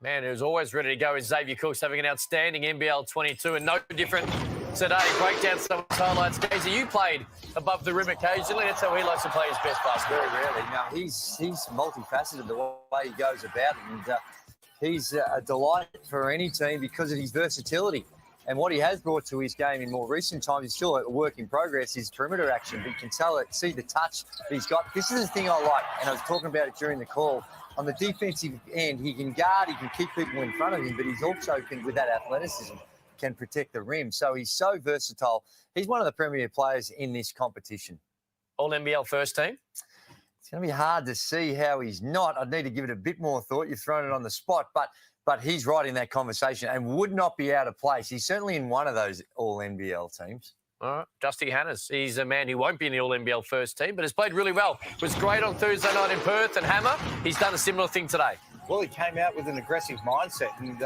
Man who's always ready to go is Xavier Cooks, having an outstanding NBL 22 and no different today. Break down some of his highlights. Casey, you played above the rim occasionally. That's how he likes to play his best basketball. Very rarely. No, he's multifaceted the way he goes about it. And he's a delight for any team because of his versatility. And what he has brought to his game in more recent times, he's still a work in progress, is perimeter action. But you can tell it, see the touch that he's got. This is the thing I like, and I was talking about it during the call. On the defensive end, he can guard, he can keep people in front of him, but he's also can, with that athleticism, can protect the rim. So he's so versatile. He's one of the premier players in this competition. All NBL first team? It's going to be hard to see how he's not. I'd need to give it a bit more thought. You've thrown it on the spot, but he's right in that conversation and would not be out of place. He's certainly in one of those all-NBL teams. All right, Dusty Hannes. He's a man who won't be in the All-NBL first team, but has played really well. Was great on Thursday night in Perth and Hammer. He's done a similar thing today. Well, he came out with an aggressive mindset, and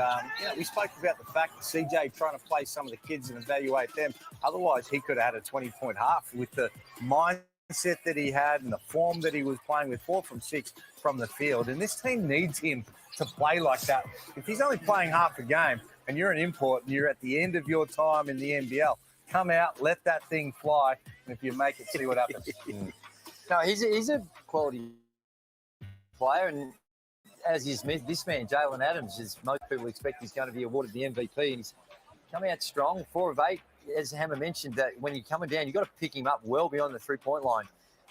we spoke about the fact that CJ trying to play some of the kids and evaluate them. Otherwise, he could have had a 20-point half with the mindset that he had and the form that he was playing with, 4 from 6 from the field. And this team needs him to play like that. If he's only playing half a game and you're an import and you're at the end of your time in the NBL, come out, let that thing fly, and if you make it, see what happens. No, he's a quality player, and as is this man, Jalen Adams, as most people expect he's going to be awarded the MVP, and he's come out strong, 4 of 8. As Hammer mentioned, that when you're coming down, you've got to pick him up well beyond the three-point line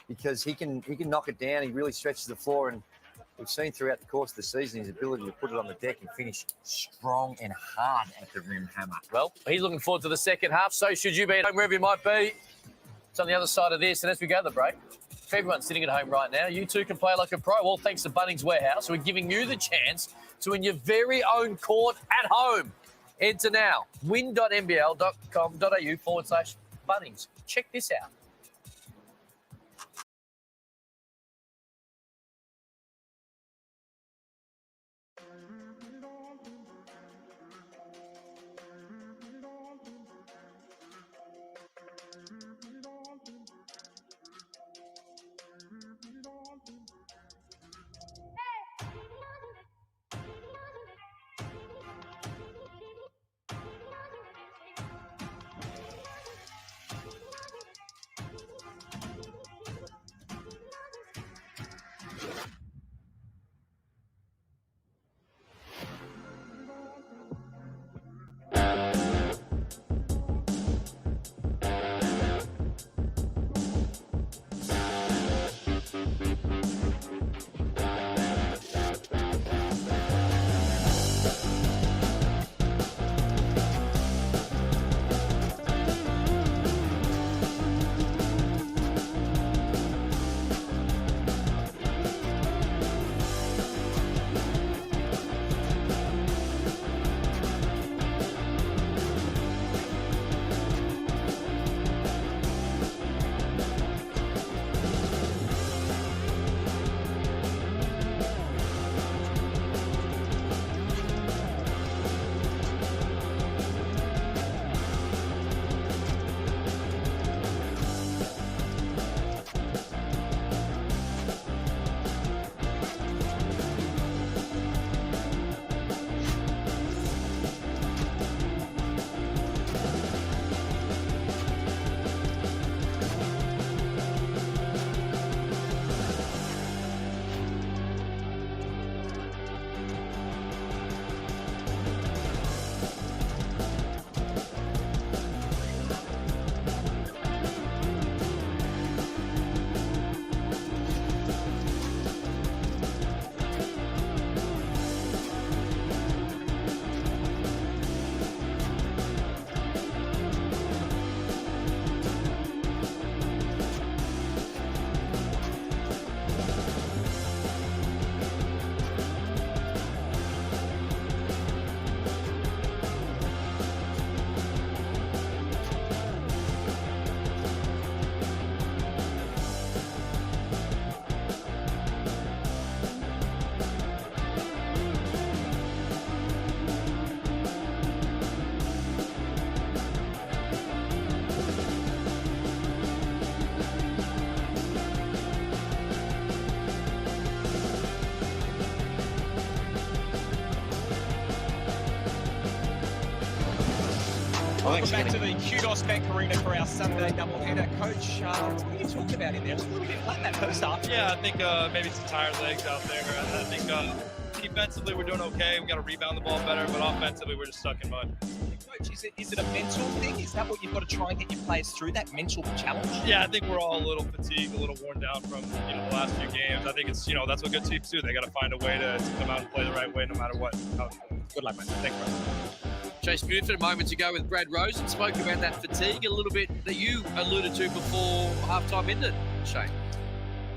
because he can knock it down. He really stretches the floor, and we've seen throughout the course of the season his ability to put it on the deck and finish strong and hard at the rim, Hammer. Well, he's looking forward to the second half. So should you be at home, wherever you might be. It's on the other side of this. And as we go to the break, for everyone sitting at home right now, you too can play like a pro. Well, thanks to Bunnings Warehouse, we're giving you the chance to win your very own court at home. Enter now, win.nbl.com.au/Bunnings. Check this out. Welcome back to the Kudos Bank Arena for our Sunday doubleheader. Coach, what are you talking about in there? It's a little bit flat that first half. Yeah, I think maybe some tired legs out there. I think defensively we're doing okay. We got to rebound the ball better, but offensively we're just stuck in mud. Coach, is it a mental thing? Is that what you've got to try and get your players through, that mental challenge? Yeah, I think we're all a little fatigued, a little worn down from the last few games. I think it's that's what good teams do. They got to find a way to come out and play the right way, no matter what. Good luck, man. Thanks, bro. Chase Buford a moment ago with Brad Rosen spoke about that fatigue a little bit that you alluded to before halftime ended, Shane.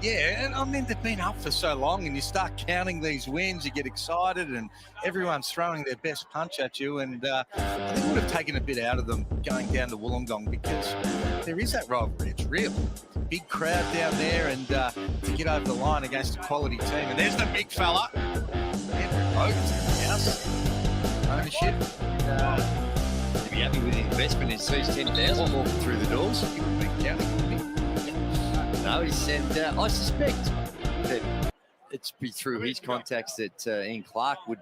Yeah, and I mean, they've been up for so long, and you start counting these wins, you get excited, and everyone's throwing their best punch at you. And I think it would have taken a bit out of them going down to Wollongong, because there is that rivalry. It's real. Big crowd down there, and to get over the line against a quality team. And there's the big fella, Andrew Hogan's in the house. Ownership. To be happy with the investment in sees 10,000 walking through the doors. You would be counting on me. No, he said, I suspect that it's be through his contacts that Ian Clark would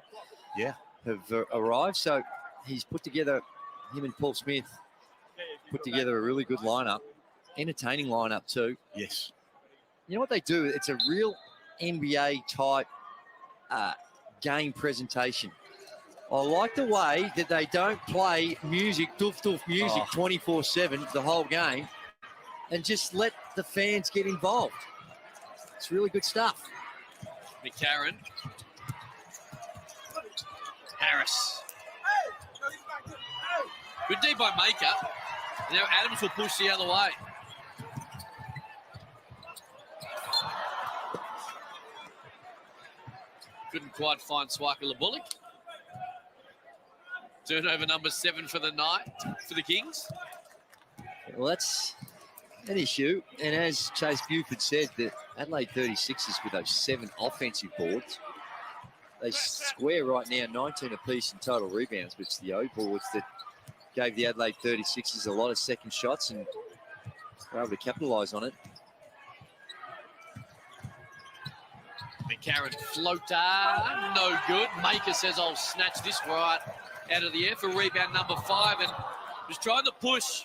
have arrived. So he's put together, him and Paul Smith, put together a really good lineup, entertaining lineup too. Yes. You know what they do? It's a real NBA type game presentation. I like the way that they don't play music, doof music 24/7 the whole game, and just let the fans get involved. It's really good stuff. McCarron. Harris. Good D by Maker. Now Adams will push the other way. Couldn't quite find Swaka Bullock. Turnover number 7 for the night for the Kings. Well, that's an issue. And as Chase Buford said, the Adelaide 36ers with those 7 offensive boards, they square right now 19 apiece in total rebounds, which the O boards that gave the Adelaide 36ers a lot of second shots and were able to capitalise on it. McCarron floater, no good. Maker says, I'll snatch this right out of the air for rebound number 5, and was trying to push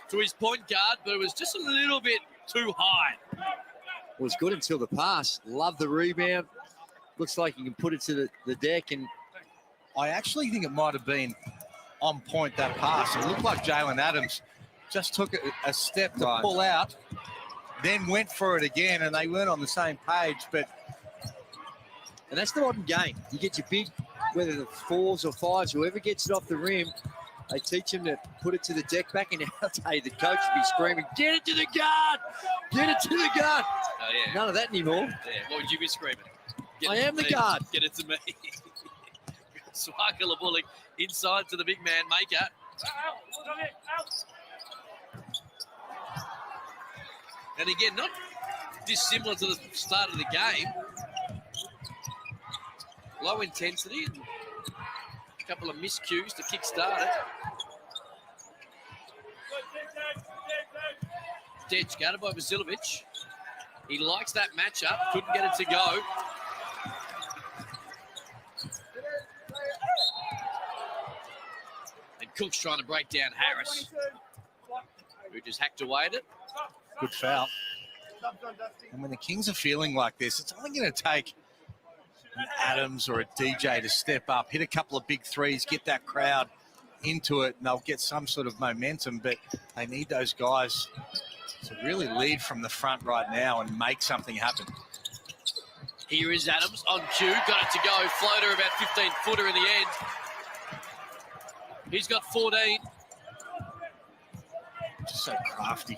to his point guard, but it was just a little bit too high. It was good until the pass. Love the rebound. Looks like he can put it to the deck. And I actually think it might have been on point, that pass. It looked like Jalen Adams just took a step to pull out, then went for it again, and they weren't on the same page. And that's the modern game. You get your big, whether the 4s or 5s, whoever gets it off the rim, they teach him to put it to the deck back. And nowadays, the coach would be screaming, get it to the guard! Get it to the guard! Oh, yeah. None of that anymore. Yeah. What would you be screaming? I am the guard. Get it to me. Swaka Bullock inside to the big man, Maker. And again, not dissimilar to the start of the game. Low intensity and a couple of miscues to kickstart it. Dedge guarded by Vasilovic. He likes that matchup. Couldn't get it to go. And Cook's trying to break down Harris, who just hacked away at it. Good foul. And when the Kings are feeling like this, it's only going to take an Adams or a DJ to step up, hit a couple of big threes, get that crowd into it, and they'll get some sort of momentum. But they need those guys to really lead from the front right now and make something happen. Here is Adams on cue, got it to go. Floater about 15-footer in the end. He's got 14. Just so crafty.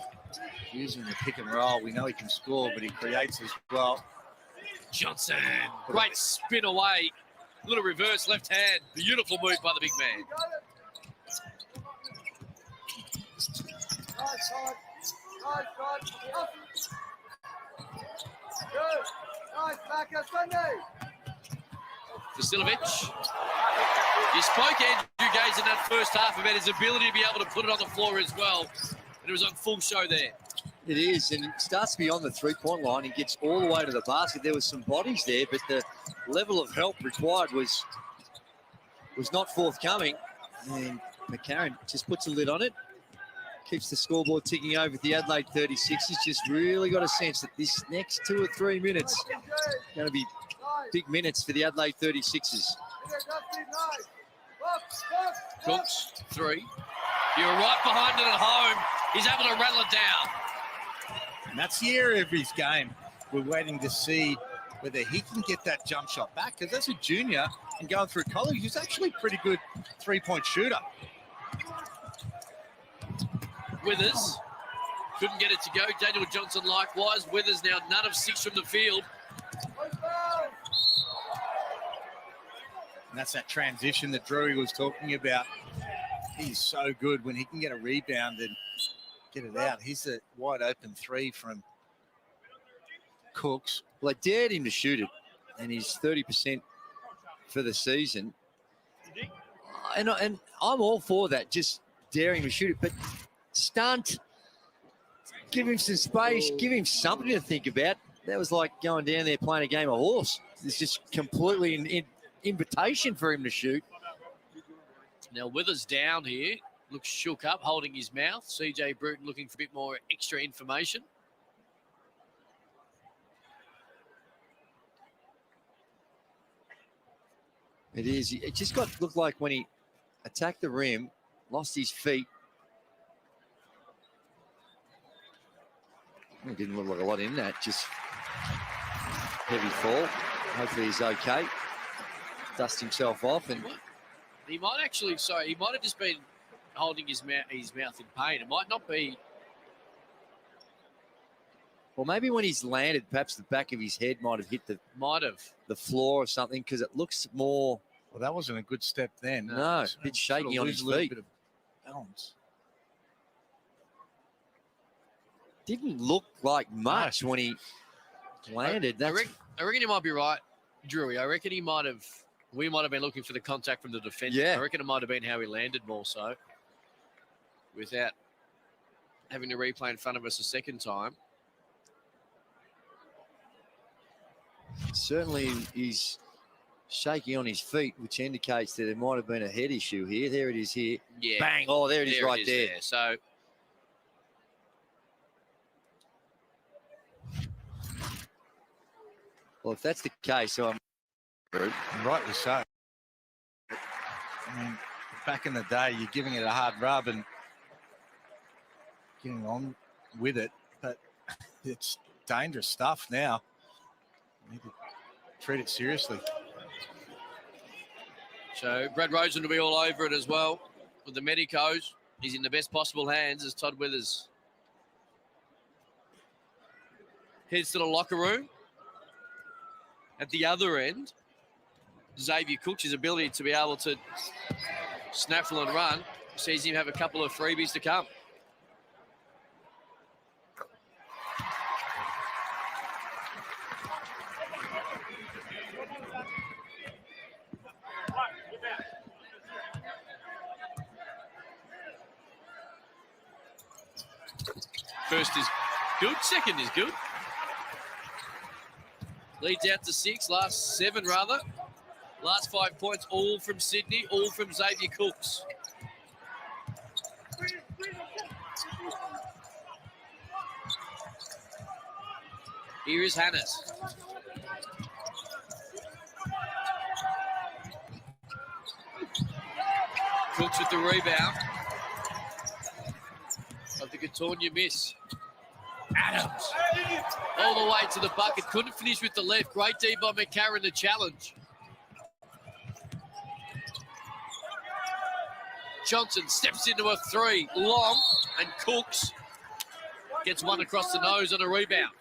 Using the pick and roll. We know he can score, but he creates as well. Johnson, great spin away. Little reverse left hand. Beautiful move by the big man. Vasilovic. You spoke, Andrew Gaze, in that first half about his ability to be able to put it on the floor as well. And it was on full show there. It is, and it starts beyond the three-point line. He gets all the way to the basket. There was some bodies there, but the level of help required was not forthcoming. And McCarran just puts a lid on it. Keeps the scoreboard ticking over with the Adelaide 36ers. Just really got a sense that this next 2 or 3 minutes going to be big minutes for the Adelaide 36ers. Cooks, 3. You're right behind it at home. He's able to rattle it down. And that's the area of his game. We're waiting to see whether he can get that jump shot back, because as a junior and going through college, he's actually a pretty good three-point shooter. Withers couldn't get it to go. Daniel Johnson likewise. Withers now none of 6 from the field. And that's that transition that Drury was talking about. He's so good when he can get a rebound and get it out. He's a wide open 3 from Cooks. Well, I dared him to shoot it, and he's 30% for the season. And I'm all for that, just daring him to shoot it. But stunt, give him some space, give him something to think about. That was like going down there playing a game of horse. It's just completely an invitation for him to shoot. Now Withers down here, looks shook up, holding his mouth. CJ Bruton looking for a bit more extra information. It is. It just looked like when he attacked the rim, lost his feet. It didn't look like a lot in that, just heavy fall. Hopefully he's okay. Dust himself off. And He might actually, he might have just been holding his mouth in pain. It might not be. Well, maybe when he's landed, perhaps the back of his head might have hit the floor or something, because it looks more. Well, that wasn't a good step then. No, a bit shaky on his feet. Bit of balance. Didn't look like much when he landed. I reckon you might be right, Drewy. I reckon we might have been looking for the contact from the defender. Yeah. I reckon it might have been how he landed more so, without having to replay in front of us a second time. Certainly he's shaky on his feet, which indicates that there might have been a head issue here. There it is here. Yeah. Bang. Oh, there it is right there. So well, if that's the case, so rightly so. I mean, back in the day, you're giving it a hard rub and getting on with it, but it's dangerous stuff now. You need to treat it seriously. So Brad Rosen will be all over it as well with the medicos. He's in the best possible hands as Todd Withers heads to the locker room. At the other end, Xavier Cooks' ability to be able to snaffle and run sees him have a couple of freebies to come. First is good, second is good. Leads out to 6, last 7 rather. Last 5 points, all from Sydney, all from Xavier Cooks. Here is Hannes. Cooks with the rebound. Of the Catonia miss. Adams. All the way to the bucket. Couldn't finish with the left. Great D by McCarran, the challenge. Johnson steps into a 3. Long. And Cooks gets one across the nose on a rebound.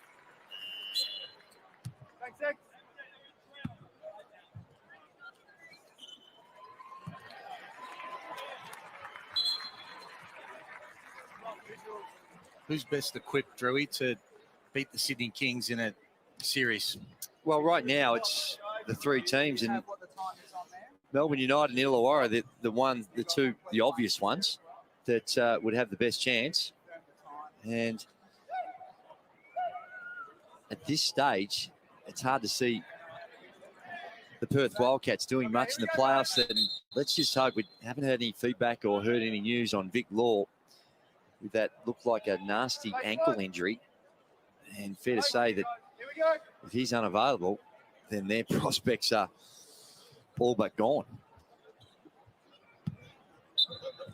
Who's best equipped, Drewy, to beat the Sydney Kings in a series? Well, right now it's the 3 teams, and Melbourne United and Illawarra, the obvious ones that would have the best chance. And at this stage, it's hard to see the Perth Wildcats doing much in the playoffs, and let's just hope we haven't had any feedback or heard any news on Vic Law with that looked like a nasty ankle injury. And fair to say that if he's unavailable, then their prospects are all but gone.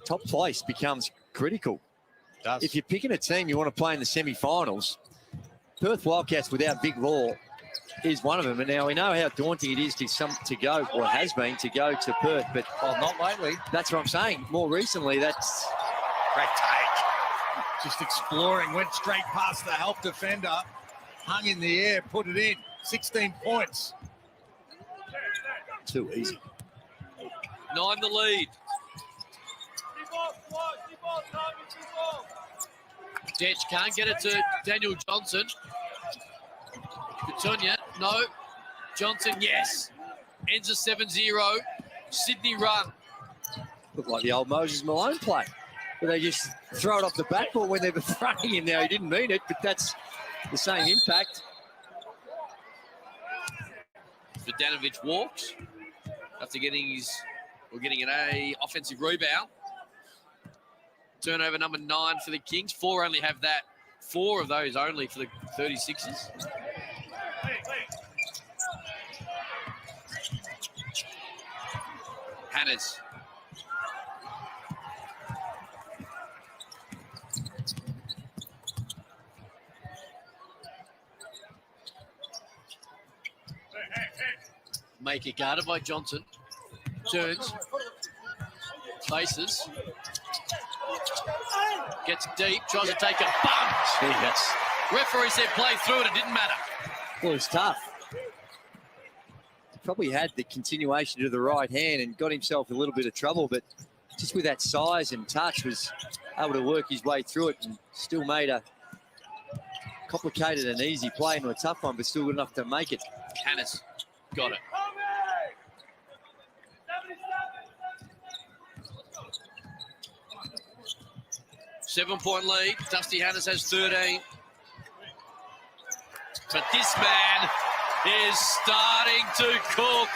Top place becomes critical. If you're picking a team you want to play in the semi-finals, Perth Wildcats without Vic Law is one of them. And now we know how daunting it is to go, or it has been, to go to Perth. But not lately. That's what I'm saying. More recently, that's... Great take. Just exploring, went straight past the help defender, hung in the air, put it in. 16 points. Too easy. 9 the lead. Detch can't get it to Daniel Johnson. Petunia, no. Johnson, yes. Ends a 7-0. Sydney run. Looked like the old Moses Malone play, where they just throw it off the backboard when they were throwing him. Now, he didn't mean it, but that's the same impact. Vodanovic walks after getting an offensive rebound. Turnover number 9 for the Kings. 4 only have that. 4 of those only for the 36ers. Hannes. Make it guarded by Johnson. Turns. Faces. Gets deep. Tries to take a bump. Yes. Referee said play through it. It didn't matter. Well, it's tough. He probably had the continuation to the right hand and got himself a little bit of trouble, but just with that size and touch was able to work his way through it and still made a complicated and easy play into a tough one, but still good enough to make it. Hannes got it. Seven-point lead. Dusty Hannes has 13. But this man is starting to cook.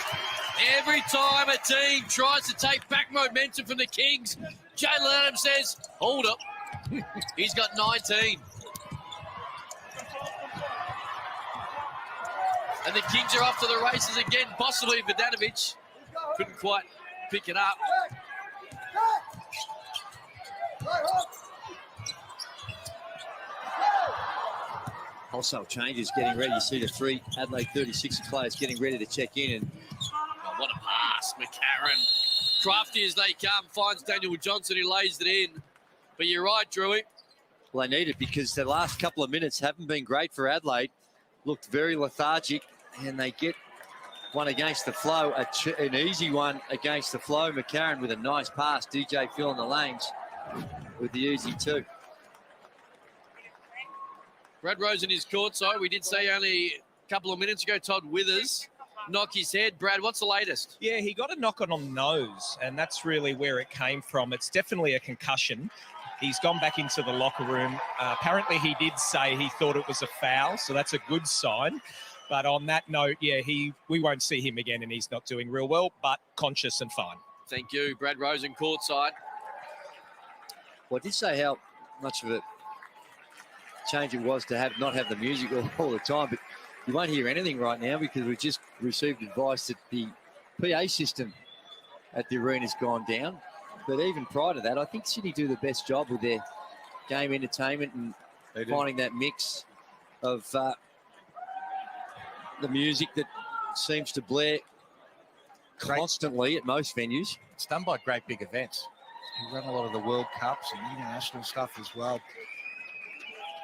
Every time a team tries to take back momentum from the Kings, Jalen Adams says, hold up. He's got 19. And the Kings are off to the races again. Possibly Vodanovic couldn't quite pick it up. Wholesale changes getting ready. You see the 3 Adelaide 36ers players getting ready to check in. And oh, what a pass. McCarron, crafty as they come, finds Daniel Johnson who lays it in. But you're right, Drewy. Well, they need it because the last couple of minutes haven't been great for Adelaide. Looked very lethargic, and they get one against the flow, an easy one against the flow. McCarron with a nice pass. DJ filling the lanes with the easy 2. Brad Rosen is courtside. We did say only a couple of minutes ago, Todd Withers knocked his head. Brad, what's the latest? Yeah, he got a knock on the nose, and that's really where it came from. It's definitely a concussion. He's gone back into the locker room. Apparently, he did say he thought it was a foul, so that's a good sign. But on that note, yeah, we won't see him again, and he's not doing real well, but conscious and fine. Thank you, Brad Rosen, courtside. Well, I did say how much of a change it was to not have the music all the time, but you won't hear anything right now because we've just received advice that the PA system at the arena's gone down. But even prior to that, I think Sydney do the best job with their game entertainment and finding that mix of the music that seems to blare constantly at most venues. It's done by great big events. We run a lot of the World Cups and international stuff as well.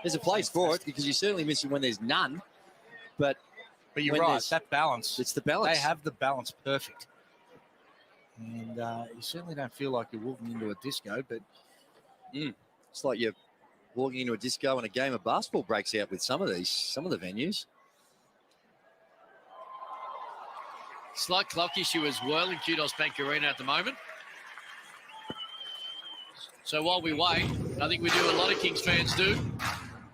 There's a place for it because you certainly miss it when there's none. But you're right, that balance. It's the balance. They have the balance perfect. And you certainly don't feel like you're walking into a disco, but it's like you're walking into a disco and a game of basketball breaks out with some of the venues. Slight clock issue as well in Kudos Bank Arena at the moment. So while we wait, I think we do a lot of Kings fans do,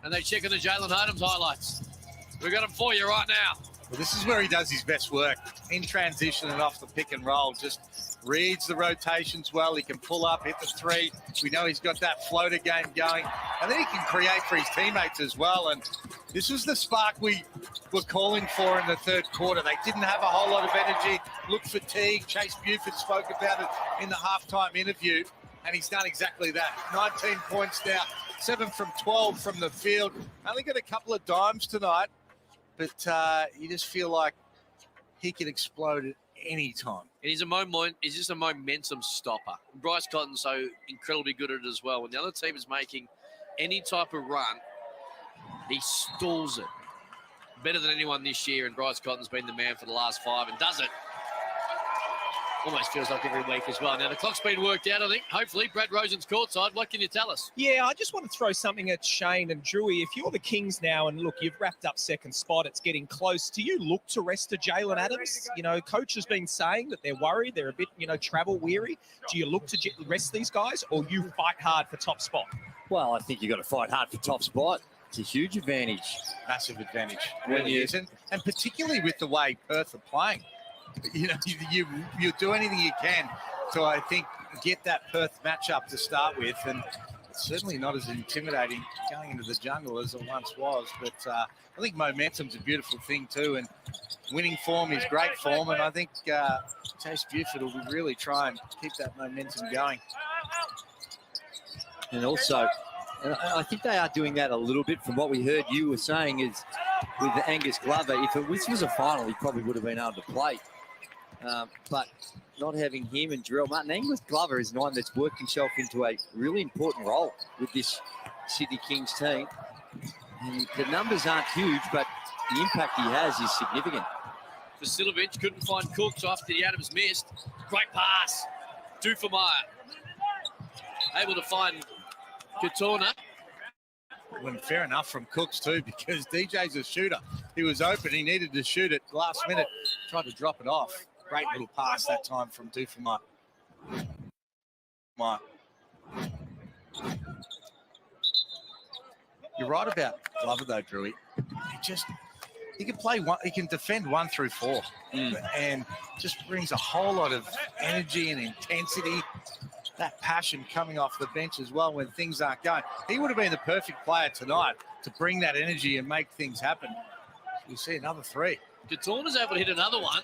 and they check on the Jalen Adams highlights. We've got them for you right now. Well, this is where he does his best work, in transition and off the pick and roll, just reads the rotations well. He can pull up, hit the three. We know he's got that floater game going. And then he can create for his teammates as well. And this was the spark we were calling for in the third quarter. They didn't have a whole lot of energy, looked fatigued. Chase Buford spoke about it in the halftime interview, and he's done exactly that. 19 points now, 7 from 12 from the field. Only got a couple of dimes tonight, but you just feel like he can explode at any time. And he's just a momentum stopper. Bryce Cotton's so incredibly good at it as well. When the other team is making any type of run, he stalls it better than anyone this year, and Bryce Cotton's been the man for the last 5 and does it. Almost feels like every week as well. Now, the clock's been worked out, I think. Hopefully, Brad Rosen's courtside. What can you tell us? Yeah, I just want to throw something at Shane and Drewy. If you're the Kings now and, look, you've wrapped up second spot, it's getting close. Do you look to rest a Jalen Adams? You know, coach has been saying that they're worried. They're a bit, travel weary. Do you look to rest these guys, or you fight hard for top spot? Well, I think you've got to fight hard for top spot. It's a huge advantage. Massive advantage. Really is. And particularly with the way Perth are playing. You do anything you can to, I think, get that Perth matchup to start with, and it's certainly not as intimidating going into the jungle as it once was. But I think momentum's a beautiful thing too, and winning form is great form, and I think Chase Buford will really try and keep that momentum going. And also, I think they are doing that a little bit from what we heard you were saying is with Angus Glover. If this was a final, he probably would have been able to play. But not having him and Jarrell Martin, Angus Glover is one that's worked himself into a really important role with this Sydney Kings team. And the numbers aren't huge, but the impact he has is significant. Vasilovic couldn't find Cooks after the Adams missed. Great pass. Dufermeyer able to find Katorna. Well, fair enough from Cooks too, because DJ's a shooter. He was open. He needed to shoot it last minute. Tried to drop it off. Great little pass that time from Dufermeyer. You're right about Glover though, Drewy. He can play one. He can defend 1 through 4, and just brings a whole lot of energy and intensity. That passion coming off the bench as well when things aren't going. He would have been the perfect player tonight to bring that energy and make things happen. We'll see another 3. Katorna's able to hit another one.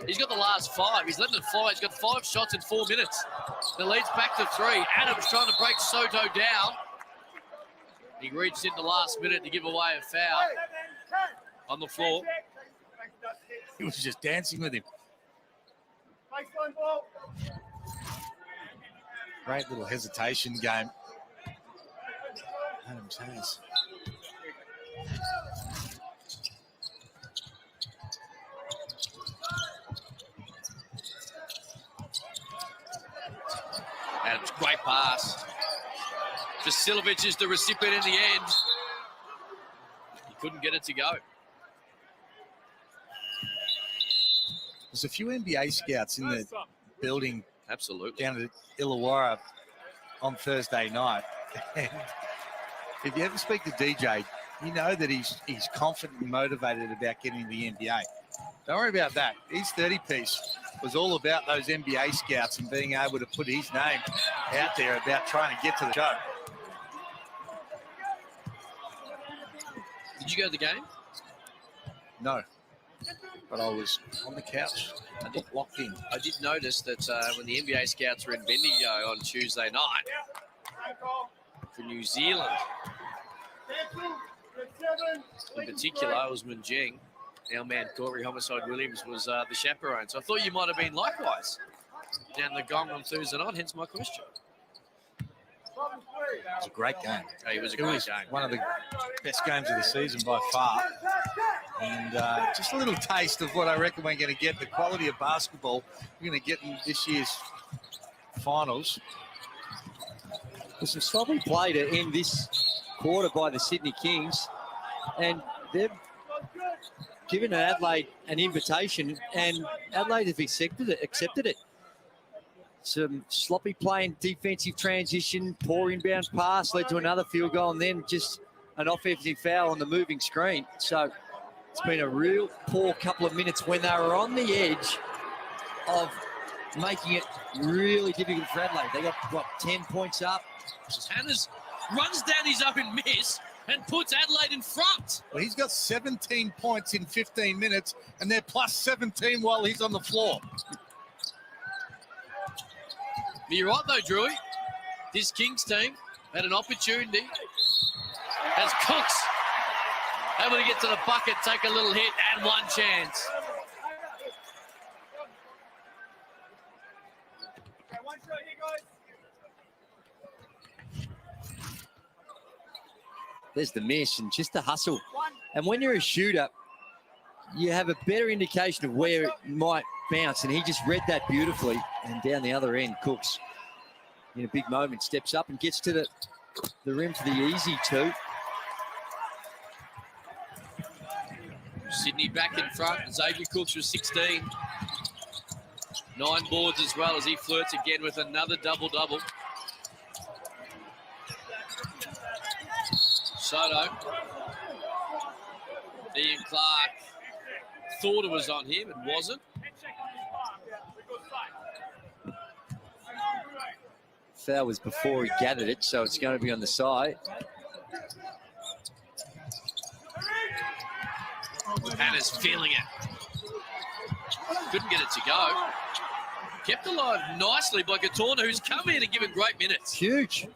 He's got the last 5. He's letting it fly. He's got 5 shots in 4 minutes. The lead's back to 3. Adams trying to break Soto down. He reached in the last minute to give away a foul on the floor. He was just dancing with him. Great little hesitation game. Adams has. Adams, great pass. Vasilovic is the recipient in the end. He couldn't get it to go. There's a few NBA scouts in the building. Absolutely. Down at Illawarra on Thursday night. And if you ever speak to DJ, you know that he's confident and motivated about getting to the NBA. Don't worry about that. His 30-piece was all about those NBA scouts and being able to put his name out there about trying to get to the show. Did you go to the game? No, but I was on the couch. I did locked in. I did notice that when the NBA scouts were in Bendigo on Tuesday night for New Zealand, in particular, Osman Jing, our man Corey Homicide Williams was the chaperone. So I thought you might have been likewise down the Gong on Thursday night, hence my question. It was a great game. It was a great game. One of the best games of the season by far. And just a little taste of what I reckon we're going to get, the quality of basketball we're going to get in this year's finals. There's some sloppy play to end this quarter by the Sydney Kings, and they've given Adelaide an invitation, and Adelaide have accepted it. Some sloppy play and defensive transition, poor inbound pass led to another field goal, and then just an offensive foul on the moving screen. So it's been a real poor couple of minutes when they were on the edge of making it really difficult for Adelaide. They got, what, 10 points up? Hannahs runs down his own miss and puts Adelaide in front. Well, he's got 17 points in 15 minutes, and they're plus 17 while he's on the floor. But you're right, though, Drewy. This Kings team had an opportunity as Cooks able to get to the bucket, take a little hit, and one chance. One shot here, guys. There's the miss and just the hustle. And when you're a shooter, you have a better indication of where it might bounce. And he just read that beautifully. And down the other end, Cooks, in a big moment, steps up and gets to the rim for the easy two. Sydney back in front. Xavier Cooks was 16. 9 boards as well as he flirts again with another double-double. Soto. Ian Clark thought it was on him and wasn't. Foul was before he gathered it, so it's going to be on the side. Hannah's feeling it. Couldn't get it to go. Kept alive nicely by Gatorna, who's come in and given great minutes. Huge.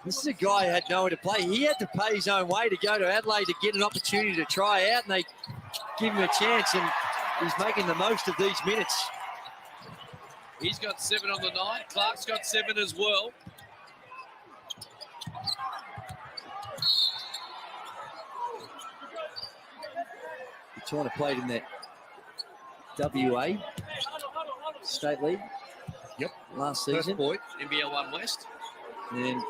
This is a guy who had nowhere to play. He had to pay his own way to go to Adelaide to get an opportunity to try out, and they give him a chance, and he's making the most of these minutes. He's got 7 on the night. Clark's got 7 as well. Gatorna played in that WA State League. Yep. Last season. NBL 1 West. And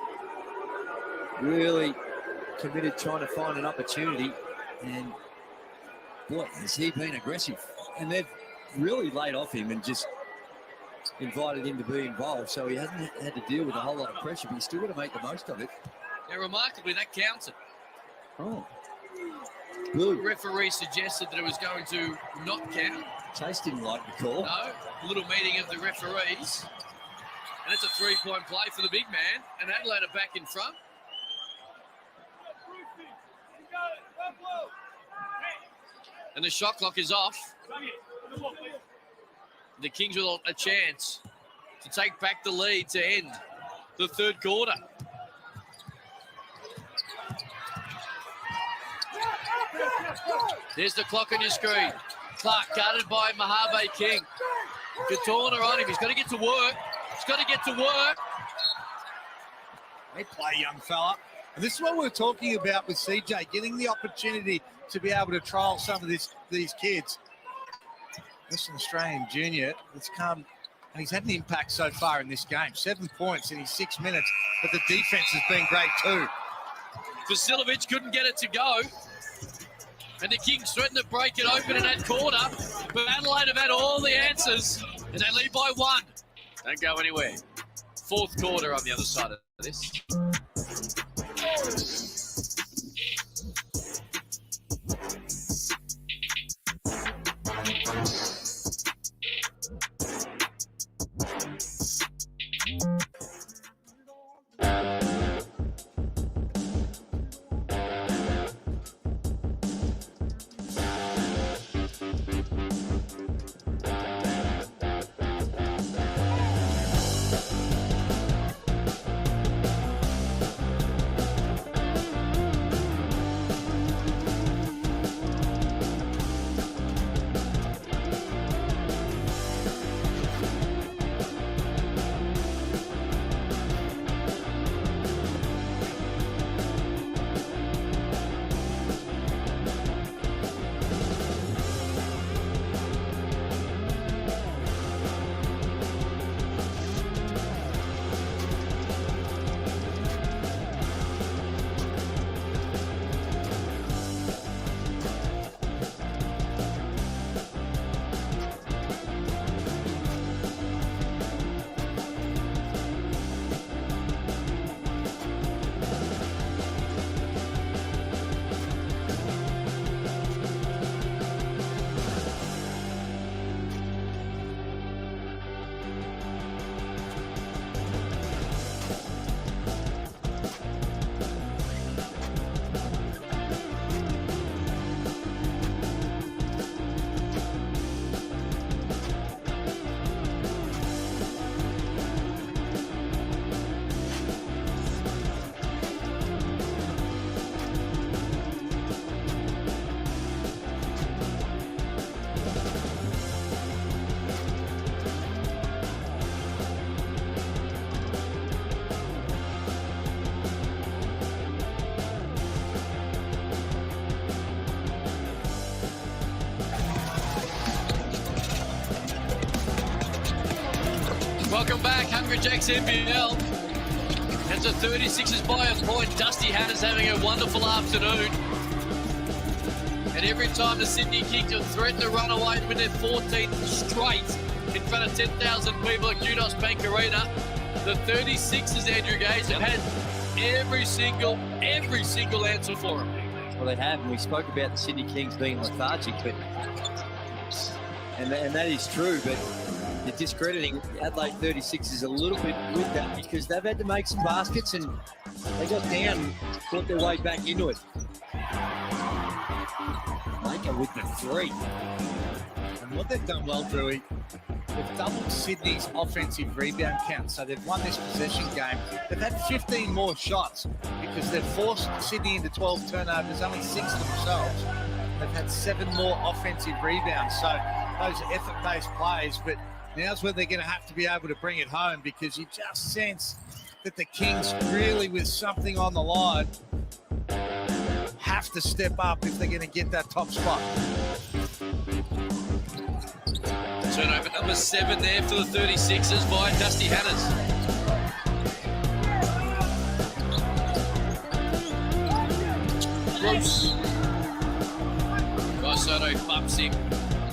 really committed, trying to find an opportunity. And boy, has he been aggressive. And they've really laid off him and just invited him to be involved. So he hasn't had to deal with a whole lot of pressure, but he's still got to make the most of it. Now, remarkably, that counted. Oh. The Good. referee suggested that it was going to not count. Chase didn't like the call. No, a little meeting of the referees. And it's a 3-point play for the big man. And Adelaide are back in front. And the shot clock is off. The Kings with a chance to take back the lead to end the third quarter. There's the clock on your screen. Clark guarded by Mojave King. Gatorna on him. He's got to get to work. He's got to get to work. They play, young fella. And this is what we're talking about with CJ, getting the opportunity to be able to trial some of these kids. Western Australian junior that's come, and he's had an impact so far in this game. 7 points in his 6 minutes, but the defense has been great too. Vasilovic couldn't get it to go. And the Kings threatened to break it open in that quarter. But Adelaide have had all the answers, and they lead by 1. Don't go anywhere. Fourth quarter on the other side of this. Welcome back, Hungry Jack's NBL. As the 36ers by a point, Dusty Hatter's having a wonderful afternoon. And every time the Sydney Kings have threatened to run away with their 14th straight in front of 10,000 people at Kudos Bank Arena, the 36ers, Andrew Gage, have had every single answer for them. Well, they have, and we spoke about the Sydney Kings being lethargic, but and that is true, but you're discrediting Adelaide 36ers a little bit with that because they've had to make some baskets and they got down and fought their way back into it. Maker with the three. And what they've done well, Drewy, they've doubled Sydney's offensive rebound count. So they've won this possession game. They've had 15 more shots because they've forced Sydney into 12 turnovers, only 6 themselves. They've had 7 more offensive rebounds. So those are effort-based plays, but now's where they're going to have to be able to bring it home because you just sense that the Kings really, with something on the line, have to step up if they're going to get that top spot. Turnover number 7 there for the 36ers by Dusty Hanners. Bruce. Soto bumps him.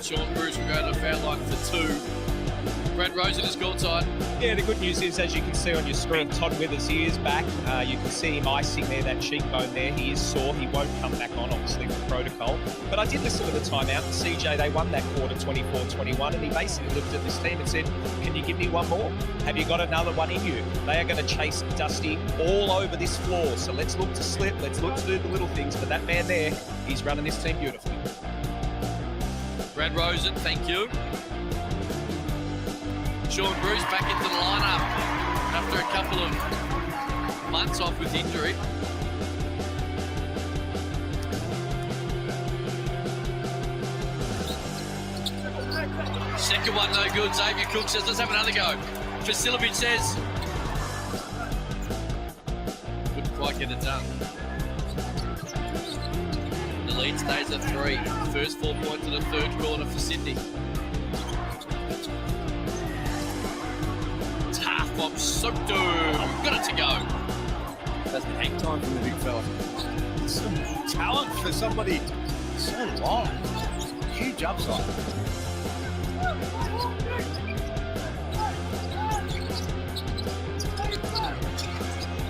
Sean Bruce will go to the foul line for 2. Brad Rosen is goal time. Yeah, the good news is, as you can see on your screen, Todd Withers, he is back. You can see him icing there, that cheekbone there. He is sore. He won't come back on, obviously, with protocol. But I did listen to the timeout. CJ, they won that quarter 24-21, and he basically looked at this team and said, can you give me one more? Have you got another one in you? They are going to chase Dusty all over this floor. So let's look to slip. Let's look to do the little things. But that man there, he's running this team beautifully. Brad Rosen, thank you. Sean Bruce back into the lineup after a couple of months off with injury. Second one no good. Xavier Cook says, let's have another go. Vasilovic says, couldn't quite get it done. The lead stays at 3. First 4 points in the third quarter for Sydney. Tough bomb, Soto. Got it to go. Doesn't hang time from the big fella. Some talent for somebody so long. Huge upside.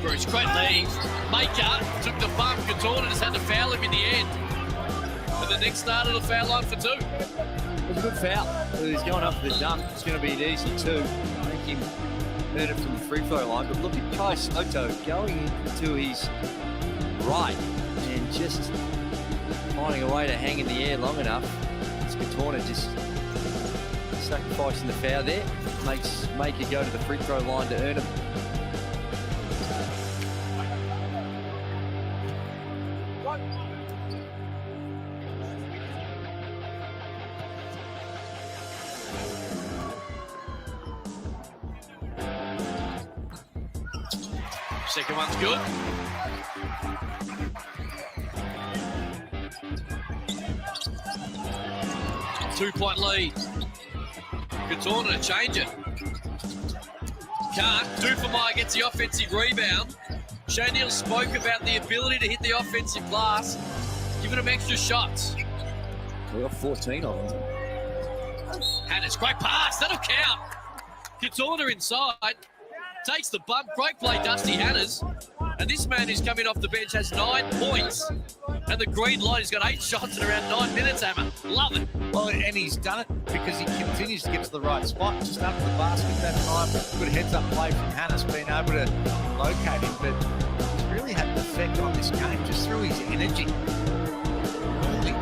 Bruce, great lead. Maker took the bump. Katorna just had to foul him in the end. And the next start of the foul line for 2. It was a good foul. He's going up for the dunk. It's going to be an easy 2. Make him earn it from the free throw line. But look at Kai Soto going into his right and just finding a way to hang in the air long enough. Katorna just sacrificing the foul there. Makes Maker go to the free throw line to earn him. Second one's good. Two-point lead. Katorna to change it. Can't. Dufemire gets the offensive rebound. Shane Neal spoke about the ability to hit the offensive glass, giving them extra shots. We got 14 of them. Hannah's great pass. That'll count. Katorna inside. Takes the bump. Great play, Dusty Hanners. And this man who's coming off the bench has 9 points. And the green light, he's got 8 shots in around 9 minutes, Hammer. Love it. Well, and he's done it because he continues to get to the right spot. Just under the basket that time. Good heads-up play from Hannah's, being able to locate him. But he's really had an effect on this game just through his energy. Really,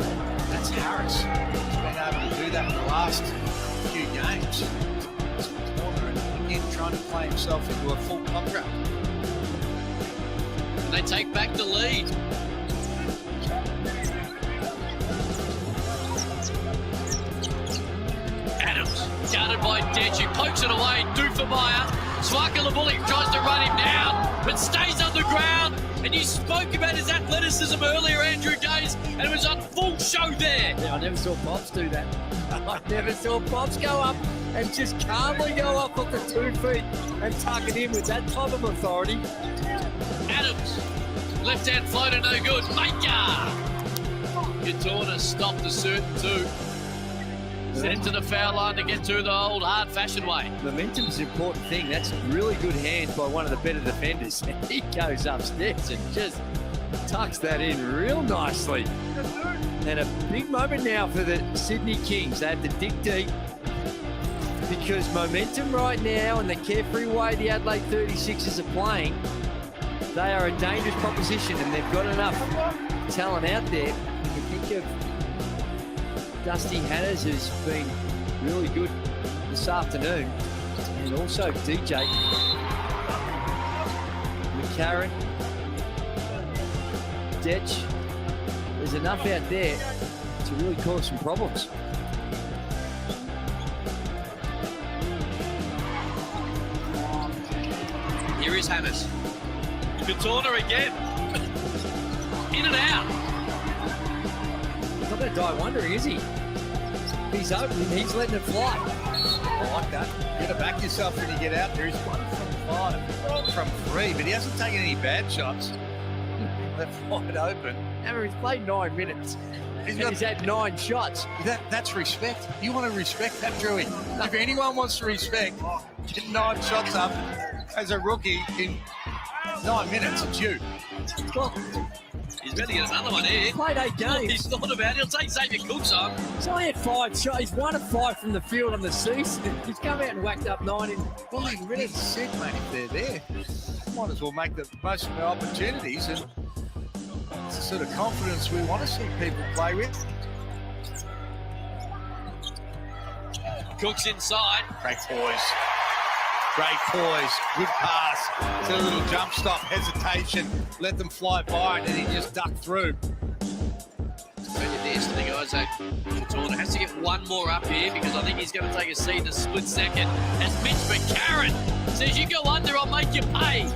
that's Harris. He's been able to do that in the last few games. And again, trying to play himself into a full contract. And they take back the lead. Adams, guarded by Deji, pokes it away. Dufemire. Swaka Labuli tries to run him down, but stays on the ground. And you spoke about his athleticism earlier, Andrew Gaze, and it was on full show there. Yeah, I never saw Pops do that. I never saw Pops go up and just calmly go up off the 2 feet and tuck it in with that type of authority. Adams, left-hand floater, no good. Maker! Katorna stopped a certain 2. Sent it to the foul line to get to the old hard-fashioned way. Momentum's an important thing. That's really good hands by one of the better defenders. He goes upstairs and just tucks that in real nicely. And a big moment now for the Sydney Kings. They have to dig deep because momentum right now and the carefree way the Adelaide 36ers are playing, they are a dangerous proposition, and they've got enough talent out there. You think of Dusty Hannahs, who's been really good this afternoon, and also DJ McCarron, Detch. There's enough out there to really cause some problems. Here is Hannahs. Katorna again. In and out. He's not going to die wondering, is he? He's open, he's letting it fly. I like that. You got to back yourself when you get out there. He's 1 from 5 from 3, but he hasn't taken any bad shots. Left wide open. Hammer, he's played 9 minutes. He's had 9 shots. That's respect. You want to respect that, Drewy. If anyone wants to respect, get 9 shots up as a rookie in 9 minutes, it's you. Well, he's better get another one here. He's played 8 games. He's thought about it. He'll take Xavier Cooks on. He's only had 5 shots. He's 1 of 5 from the field on the season. He's come out and whacked up 9 in 9 minutes. Sick, mate, if they're there. Might as well make the most of their opportunities, and it's the sort of confidence we want to see people play with. Cooks inside. Great poise. Great poise. Good pass. It's a little jump stop, hesitation. Let them fly by, and then he just ducked through. There's the guys that Katorna has to get 1 more up here because I think he's going to take a seat in a split second. As Mitch McCarron says, you go under, I'll make you pay.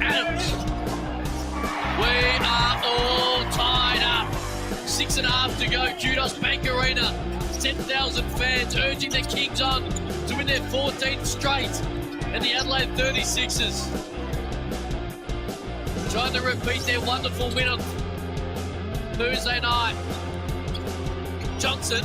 Adams. We are all tied up. 6.5 to go. Kudos Bank Arena. 10,000 fans urging the Kings on to win their 14th straight. And the Adelaide 36ers trying to repeat their wonderful win on Thursday night. Johnson.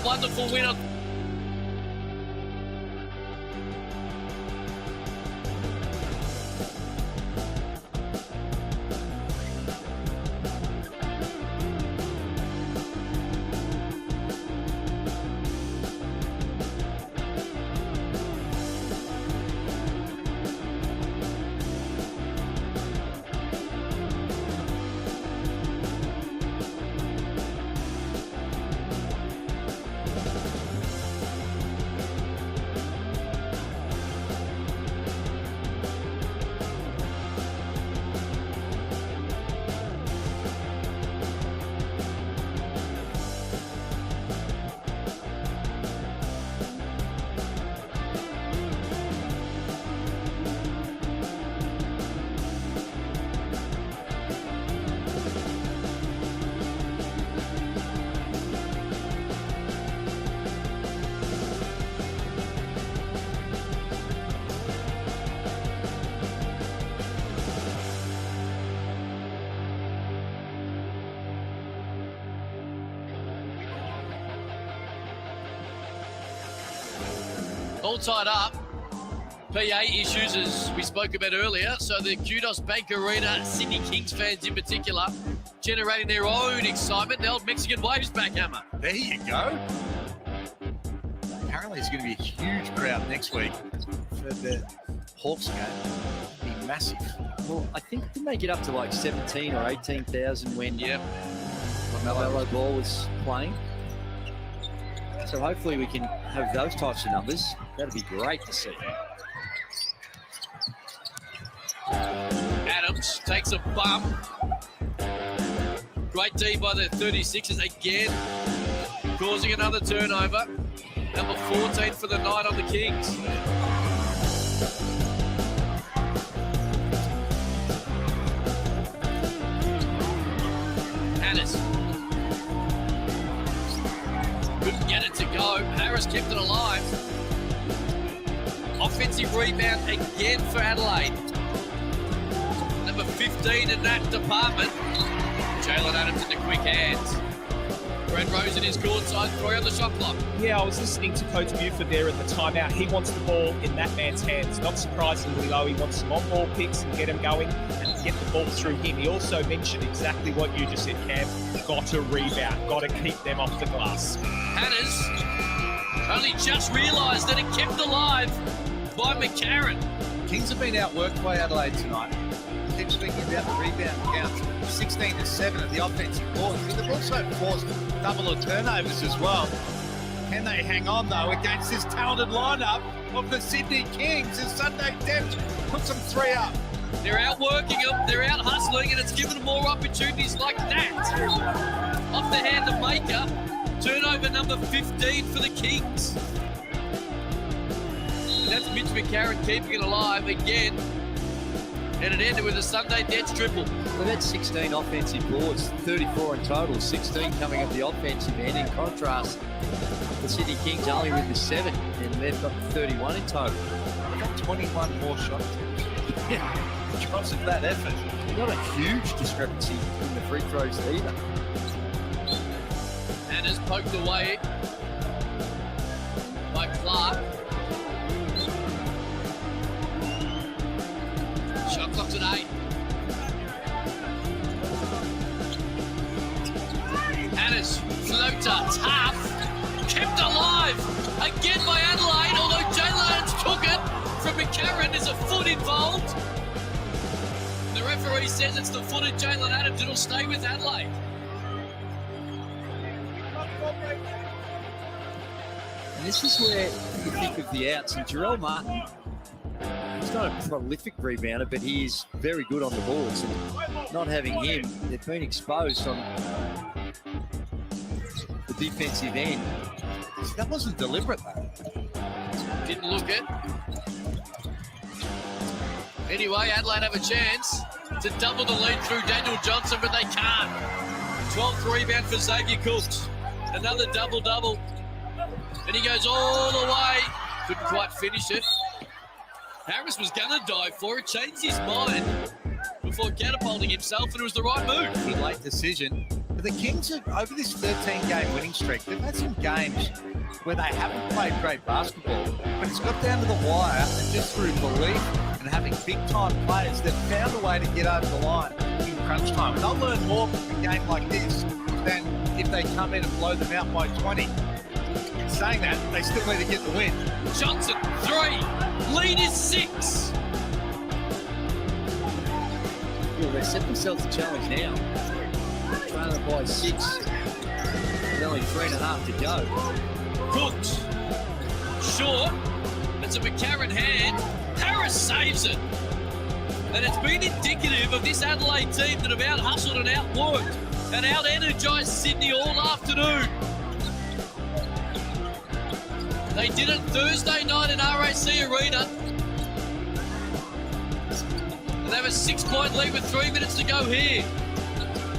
Wonderful win on all tied up. PA issues, as we spoke about earlier. So the Kudos Bank Arena, Sydney Kings fans in particular, generating their own excitement. The old Mexican waves back, Hammer. There you go. Apparently, there's going to be a huge crowd next week for the Hawks game. It'll be massive. Well, I think didn't they get up to like 17 or 18,000 when Yep. LaMelo Ball was playing? So hopefully we can have those types of numbers. That'd be great to see. Adams takes a bump. Great D by the 36ers again, causing another turnover. Number 14 for the night on the Kings. Harris couldn't get it to go. Harris kept it alive. Offensive rebound again for Adelaide. Number 15 in that department. Jalen Adams into quick hands. Brad Rose in his courtside, three on the shot clock. Yeah, I was listening to Coach Buford there at the timeout. He wants the ball in that man's hands. Not surprisingly, though, he wants some on-ball picks and get him going and get the ball through him. He also mentioned exactly what you just said, Cam. Got to rebound. Got to keep them off the glass. Hannah's only just realised that it kept alive by McCarron. Kings have been outworked by Adelaide tonight. Keep speaking about the rebound counts. 16-7 at the offensive board. But they've also forced double or turnovers as well. Can they hang on, though, against this talented lineup of the Sydney Kings as Sunday Depth puts them 3 up? They're outworking them, they're out hustling, and it's given them more opportunities like that. Off the hand of Maker, turnover number 15 for the Kings. And that's Mitch McCarron keeping it alive again. And it ended with a Sunday Dets triple. Well, that's 16 offensive boards, 34 in total, 16 coming at the offensive end. In contrast, the Sydney Kings only with the 7, and they've got 31 in total. They've got 21 more shot attempts. Because of that effort. Not a huge discrepancy in the free throws either. Anna's poked away by Clark. Shot clock's at 8. Anna's floater, tough, kept alive again by Adelaide, although Jalen Adams took it from McCarron. There's a foot involved. The referee says it's the foot of Jalen Adams. It'll stay with Adelaide. And this is where you think of the outs. And Jarrell Martin, he's not a prolific rebounder, but he is very good on the boards. And not having him, they've been exposed on the defensive end. That wasn't deliberate, though. Didn't look it. Anyway, Adelaide have a chance to double the lead through Daniel Johnson, but they can't. 12th rebound for Xavier Cooks. Another double-double. And he goes all the way. Couldn't quite finish it. Harris was going to dive for it, changed his mind before catapulting himself, and it was the right move. Late decision. But the Kings, over this 13-game winning streak, they've had some games where they haven't played great basketball, but it's got down to the wire, and just through belief and having big-time players, they've found a way to get over the line in crunch time. And they'll learn more from a game like this than if they come in and blow them out by 20. In saying that, they still need to get the win. Johnson, 3. Lead is 6. Well, they set themselves a challenge now. Trailing by 6. With only 3.5 to go. Cooks. Short. It's a McCarron hand. Harris saves it. And it's been indicative of this Adelaide team that have out-hustled and outworked and out-energised Sydney all afternoon. They did it Thursday night in RAC Arena. And they have a 6-point lead with 3 minutes to go here.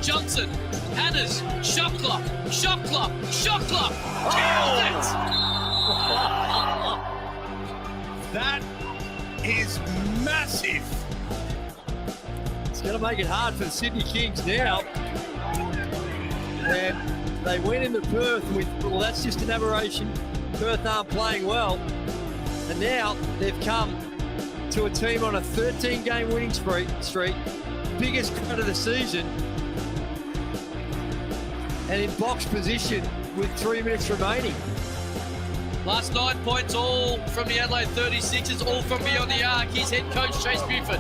Johnson, Hannah's, shot clock, shot clock, shot clock. Killed it! That is massive. It's going to make it hard for the Sydney Kings now. And they went into Perth with, well, that's just an aberration. Perth aren't playing well. And now they've come to a team on a 13-game winning streak, biggest crowd of the season, and in box position with 3 minutes remaining. Last 9 points, all from the Adelaide 36ers, all from beyond the arc. Here's head coach Chase Buford.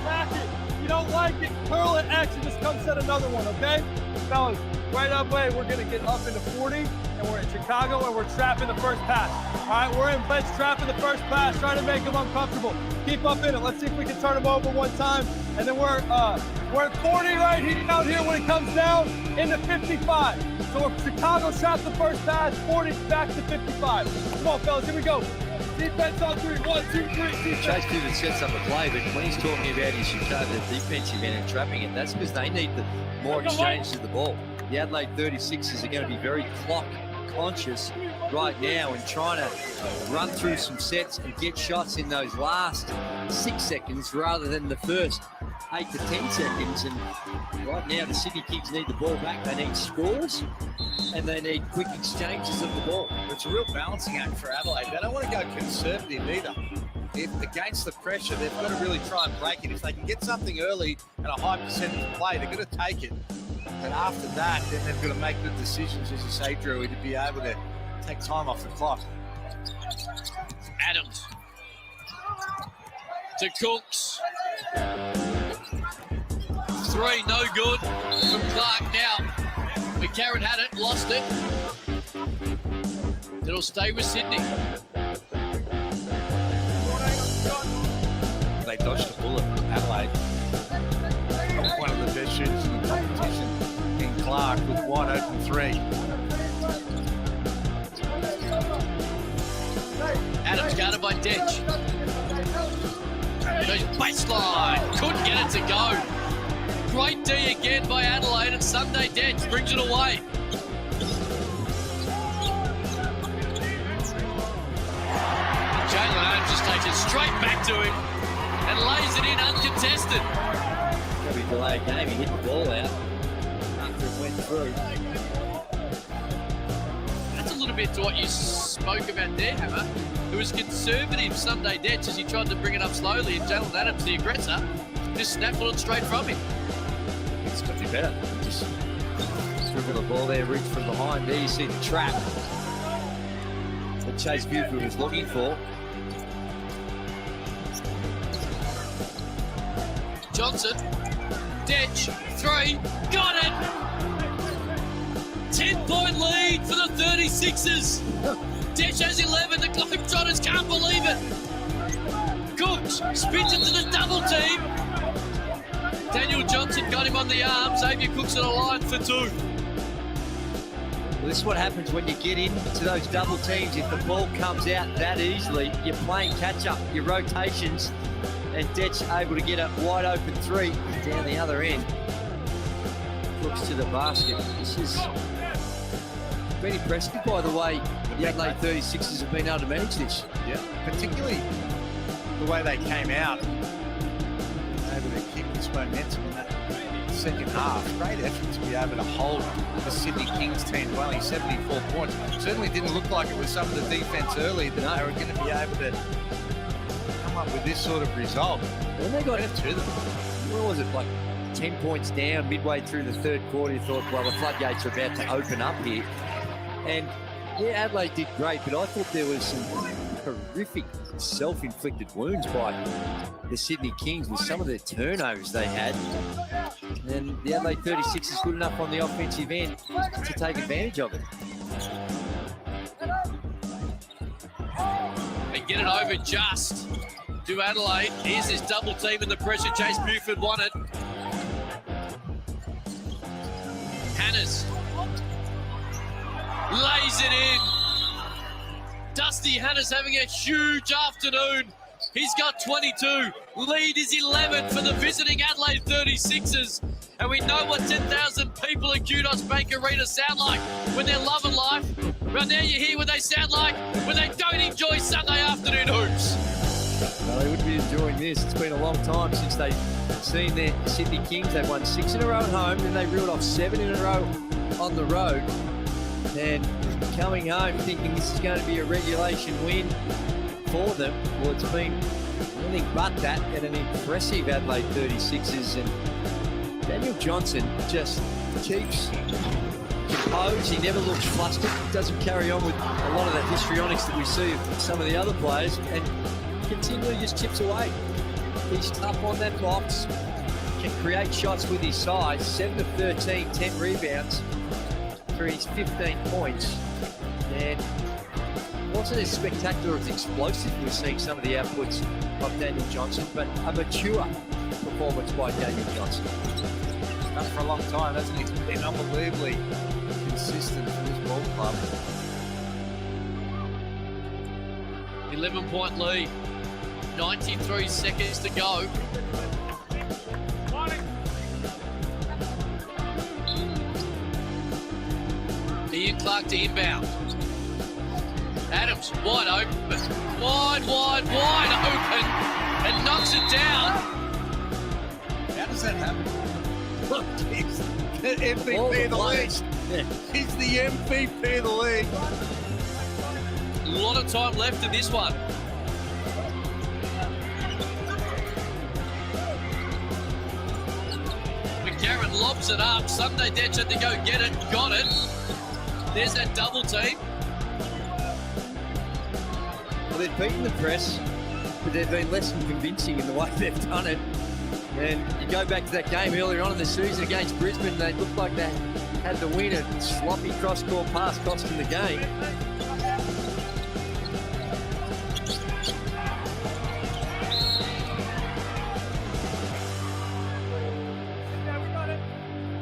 You don't like it, curl it, action, just come set another one, okay? Fellas, right up way, we're gonna get up into 40, and we're in Chicago, and we're trapping the first pass. All right, we're in bench trapping the first pass, trying to make them uncomfortable. Keep up in it. Let's see if we can turn them over one time. And then we're at 40 right here, out here when it comes down into 55. So if Chicago traps the first pass, 40 back to 55. Come on, fellas, here we go. Defense on 3, 1, 2, 3, defense. Chase Buford sets up a play, but when he's talking about his Chicago defensive end and trapping it, that's because they need more exchange to the ball. The Adelaide 36ers are going to be very clock conscious right now and trying to run through some sets and get shots in those last 6 seconds rather than the first 8 to 10 seconds. And right now the Sydney Kings need the ball back. They need scores and they need quick exchanges of the ball. It's a real balancing act for Adelaide. They don't want to go conservative either. If against the pressure, they've got to really try and break it. If they can get something early and a high percentage of play, they're going to take it. But after that, then they've got to make the decisions, as you say, Drew, to be able to take time off the clock. Adams to Cooks. 3, no good from Clark now. McCarran had it, lost it. It'll stay with Sydney. They dodged a bullet, Adelaide. One of the best shooters in the competition in Clark with wide open 3. Adams guarded by Dench. Goes baseline. Couldn't get it to go. Great D again by Adelaide, and Sunday Dench brings it away. Jalen Adams just takes it straight back to him and lays it in uncontested. Probably delay game. He hit the ball out after it went through. That's a little bit to what you spoke about there, Hammer. It was conservative Sunday Dench as he tried to bring it up slowly, and Jalen Adams, the aggressor, just snapped it straight from him. It's got to be better. Just dribble the ball there, reach from behind. There you see the trap that Chase Buford was looking for. Johnson, Dench, 3, got it! 10-point lead for the 36ers. Dench has 11, the Globetrotters can't believe it. Cooks spins into the double team. Daniel Johnson got him on the arm. Xavier Cooks on a line for 2. Well, this is what happens when you get into those double teams. If the ball comes out that easily, you're playing catch-up, your rotations, and Dench able to get a wide open 3 down the other end. Looks to the basket. This has been impressive by the way the Adelaide 36ers have been able to manage this. Yeah, particularly the way they came out, able to keep this momentum in that second half. Great effort to be able to hold the Sydney Kings team to only 74 points. Certainly didn't look like it was some of the defense early that they were going to be able to come up with this sort of result. When they got it to them, what was it, like 10 points down midway through the third quarter, you thought, well, the floodgates are about to open up here. And yeah, Adelaide did great, but I thought there was some horrific self-inflicted wounds by the Sydney Kings with some of the turnovers they had. And the Adelaide 36 is good enough on the offensive end to take advantage of it. They get it over just to Adelaide. Here's this double team and the pressure Chase Buford wanted. Hannes lays it in. Dusty Hannes having a huge afternoon. He's got 22. Lead is 11 for the visiting Adelaide 36ers. And we know what 10,000 people at Kudos Bank Arena sound like when they're loving life. Right now you hear what they sound like when they don't enjoy Sunday afternoon hoops. Well, they would be enjoying this. It's been a long time since they've seen their Sydney Kings. They've won 6 in a row at home, then they reeled off 7 in a row on the road. And coming home thinking this is going to be a regulation win for them. Well, it's been anything but that at an impressive Adelaide 36ers. And Daniel Johnson just keeps composed. He never looks flustered. Doesn't carry on with a lot of that histrionics that we see of some of the other players, and continually just chips away. He's tough on that box. Can create shots with his size. 7 of 13, 10 rebounds for his 15 points. And wasn't as spectacular as explosive we're seeing some of the outputs of Daniel Johnson, but a mature performance by Daniel Johnson. He's done it for a long time, hasn't he? He's been unbelievably consistent for this ball club. 11-point lead. 93 seconds to go. Ian Clark to inbound. Adams wide open. Wide open. And knocks it down. How does that happen? Look, he's the MVP of the league. Yeah. He's the MVP of the league. A lot of time left in this one. McCarron lobs it up. Sunday Detch had to go get it. Got it. There's that double team. Well, they've beaten the press, but they've been less than convincing in the way they've done it. And you go back to that game earlier on in the season against Brisbane, they looked like they had the win. A sloppy cross-court pass costing the game.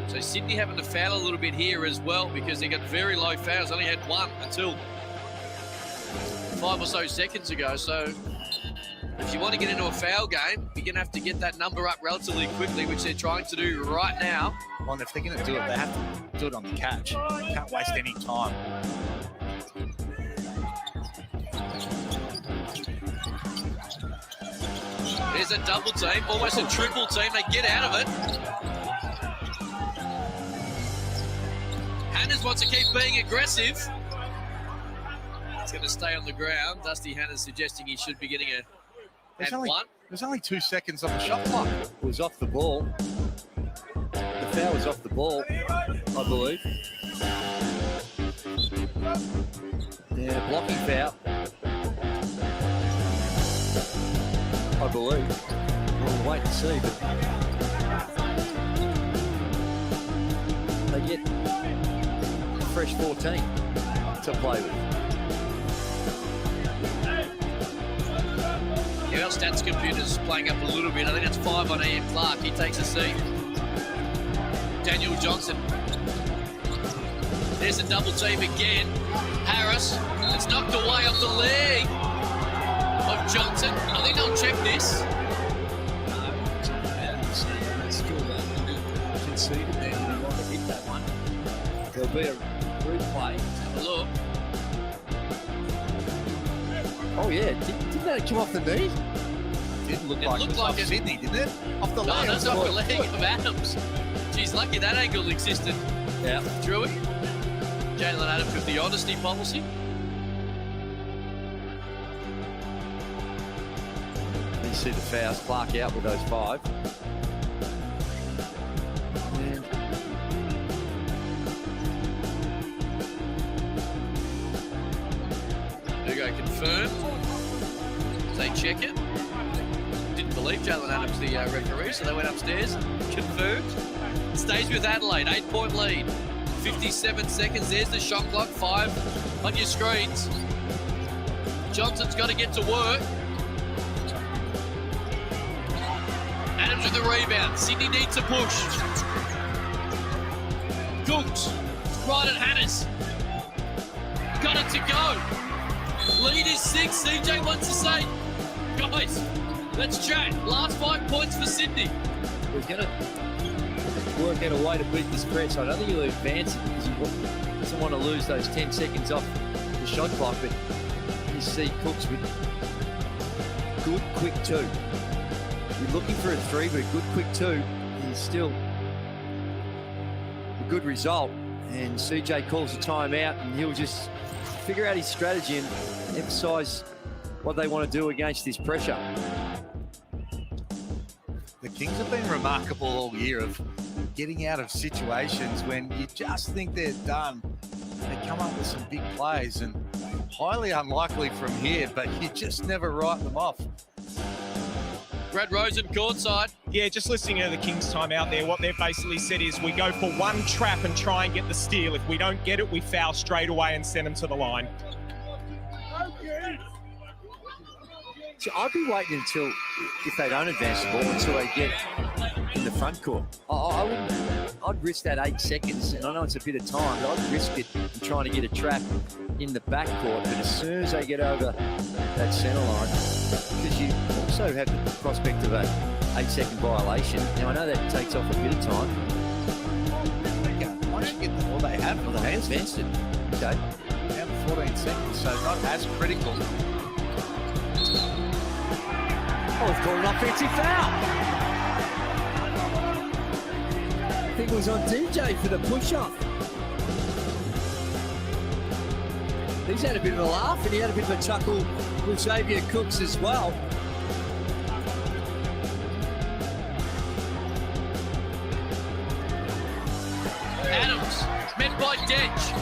So Sydney having to foul a little bit here as well because they got very low fouls. Only had one until 5 or so seconds ago. So if you want to get into a foul game, you're going to have to get that number up relatively quickly, which they're trying to do right now. Well, if they're going to do it, they have to do it on the catch. Can't waste any time. There's a double team, almost a triple team. They get out of it. Hannahs wants to keep being aggressive. He's going to stay on the ground. Dusty Hannahs suggesting he should be getting a There's only 2 seconds on the shot clock. It was off the ball. The foul was off the ball, I believe. Yeah, blocking foul. I believe. We'll wait and see, but they get a fresh 14 to play with. Our stats computer's playing up a little bit. I think it's 5 on Ian Clark. He takes a seat. Daniel Johnson. There's a double team again. Harris. It's knocked away off the leg of Johnson. I think they'll check this. Conceded there. He might have hit that one. There'll be a replay. Have a look. Oh yeah, didn't that come off the knee? Didn't look It like it looked was like off it- Sydney, didn't it? Off the No, leg. that's off the leg of Adams. Geez, lucky that angle existed. Yeah. Drewy. Jalen Adams with the honesty policy. You see the fouls. Clark out with those 5. And Hugo confirmed. They check it. Didn't believe Jalen Adams, the referee, so they went upstairs. Confirmed. Stays with Adelaide, 8-point lead. 57 seconds. There's the shot clock. 5 on your screens. Johnson's got to get to work. Adams with the rebound. Sydney needs a push. Cooks. Right at Hannahs. Got it to go. Lead is 6. CJ wants to say, guys, let's chat. Last 5 points for Sydney. we're going to work out a way to beat this press. I don't think he'll advance it because he doesn't want to lose those 10 seconds off the shot clock, but you see Cooks with good quick 2. You're looking for a 3, but a good quick 2 is still a good result. And CJ calls a timeout, and he'll just figure out his strategy and emphasise what they want to do against this pressure. The Kings have been remarkable all year of getting out of situations when you just think they're done. They come up with some big plays, and highly unlikely from here, but you just never write them off. Brad Rosen, courtside. Yeah, just listening to the Kings time out there, what they've basically said is we go for one trap and try and get the steal. If we don't get it, we foul straight away and send them to the line. So I'd be waiting until, if they don't advance the ball, until they get in the front court. I'd risk that 8 seconds, and I know it's a bit of time, but I'd risk it in trying to get a trap in the back court. But as soon as they get over that centre line, because you also have the prospect of a 8-second violation. Now, I know that takes off a bit of time. Once you get the ball, they have advanced it. Okay. Down to 14 seconds, so not as critical. Oh, it's called an offensive foul. I think it was on DJ for the push-off. He's had a bit of a laugh, and he had a bit of a chuckle with Xavier Cooks as well. Adams, met by Dench.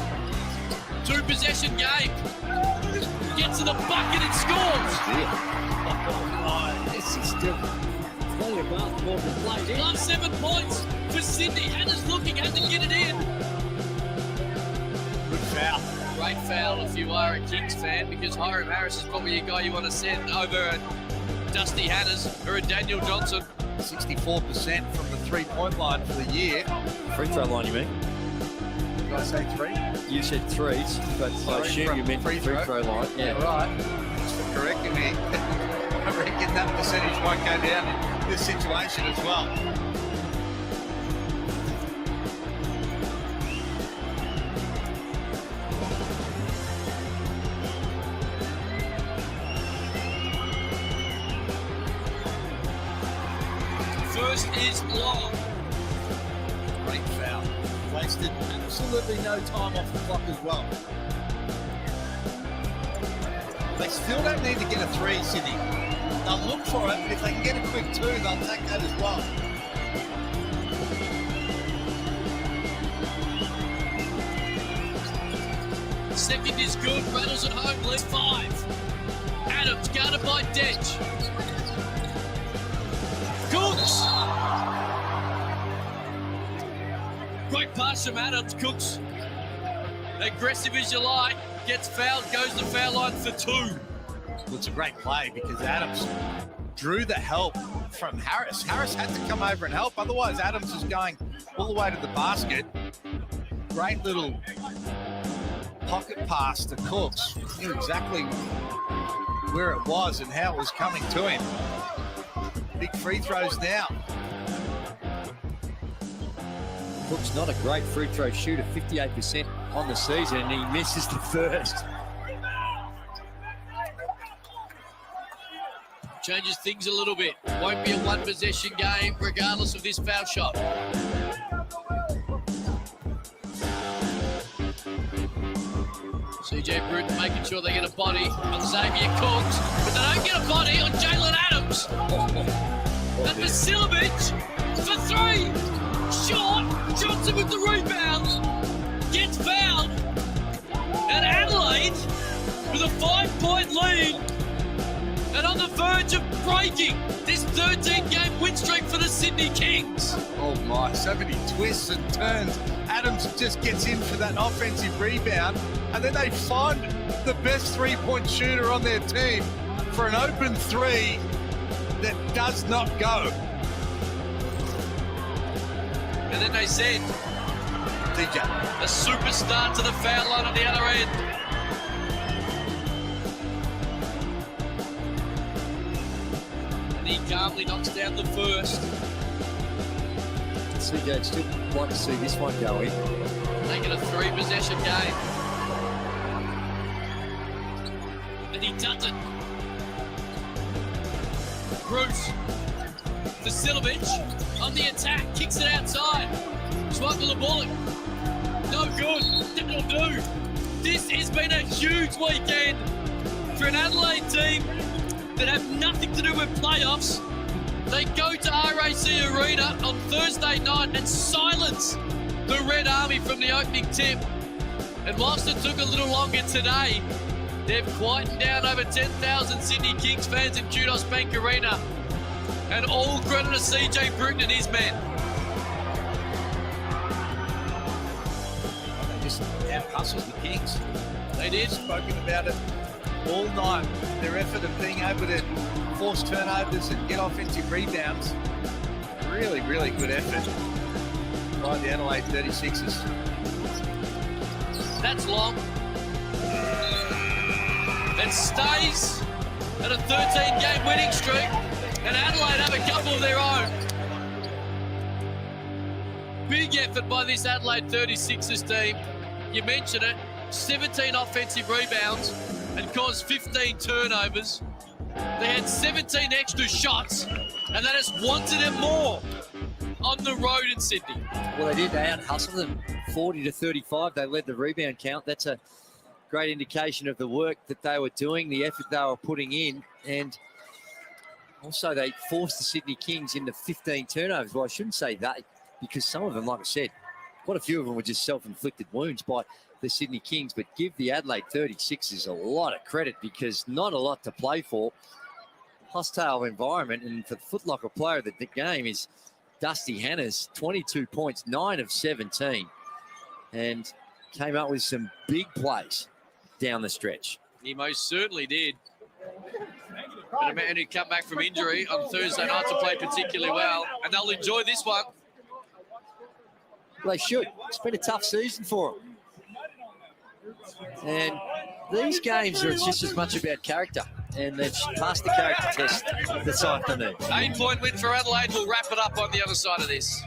2-possession game. Gets to the bucket and scores. This is still plenty of basketball to play. Last 7 points for Sydney. Hannah's looking, had to get it in. Good foul. Great foul if you are a Kings fan, because Hiram Harris is probably a guy you want to send over a Dusty Hannah's or a Daniel Johnson. 64% from the three-point line for the year. Free throw line, you mean? Did I say 3? You said 3s, but I assume you meant free throw line. Yeah, right. Thanks for correcting me. I reckon that percentage won't go down in this situation as well. First is long. Great foul. Wasted absolutely no time off the clock as well. They still don't need to get a 3, Sydney. They'll look for it, but if they can get a quick 2, they'll take that as well. Second is good. Rattles at home, lead 5. Adams guarded by Dench. Cooks. Great pass from Adams. Cooks, aggressive as you like, gets fouled, goes to the foul line for 2. Well, it's a great play because Adams drew the help from Harris. Harris had to come over and help, otherwise Adams is going all the way to the basket. Great little pocket pass to Cooks. He knew exactly where it was and how it was coming to him. Big free throws now. Cooks not a great free throw shooter, 58% on the season, and he misses the first. Changes things a little bit. Won't be a 1-possession game regardless of this foul shot. CJ Bruton making sure they get a body on Xavier Cooks, but they don't get a body on Jalen Adams. And Vasilovic for 3. Short. Johnson with the rebound. Gets fouled. And Adelaide with a 5-point lead. And on the verge of breaking this 13-game win streak for the Sydney Kings. Oh my, so many twists and turns. Adams just gets in for that offensive rebound, and then they find the best three-point shooter on their team for an open 3 that does not go. And then they said, DJ, a superstar to the foul line on the other end. And he calmly knocks down the first. CJ still like to see this one go in. Make it a 3-possession game. And he does it. Bruce. Vasilovic on the attack, kicks it outside. Swaggle the bullet. No good. That'll do. This has been a huge weekend for an Adelaide team that have nothing to do with playoffs. They go to RAC Arena on Thursday night and silence the Red Army from the opening tip. And whilst it took a little longer today, they've quietened down over 10,000 Sydney Kings fans in Kudos Bank Arena. And all credit to CJ Bruton and his men. They just out-hustled the Kings. They did. Spoken about it all night. Their effort of being able to force turnovers and get offensive rebounds. Really, really good effort by the Adelaide 36ers. That's long. It stays at a 13-game winning streak, and Adelaide have a couple of their own. Big effort by this Adelaide 36ers team. You mentioned it, 17 offensive rebounds and caused 15 turnovers. They had 17 extra shots, and they just wanted it more on the road in Sydney. Well, they did. They out-hustled them 40 to 35. They led the rebound count. That's a great indication of the work that they were doing, the effort they were putting in, and also they forced the Sydney Kings into 15 turnovers. Well, I shouldn't say that, because some of them, like I said, quite a few of them were just self-inflicted wounds by the Sydney Kings, but give the Adelaide 36ers a lot of credit, because not a lot to play for. Hostile environment, and for the Foot Locker player of the game is Dusty Hannahs, 22 points, 9 of 17, and came up with some big plays down the stretch. He most certainly did. But a man who come back from injury on Thursday night to play particularly well, and they'll enjoy this one. Well, they should. It's been a tough season for them. And these games are just as much about character, and they've passed the character test this afternoon. 8-point win for Adelaide. We'll wrap it up on the other side of this.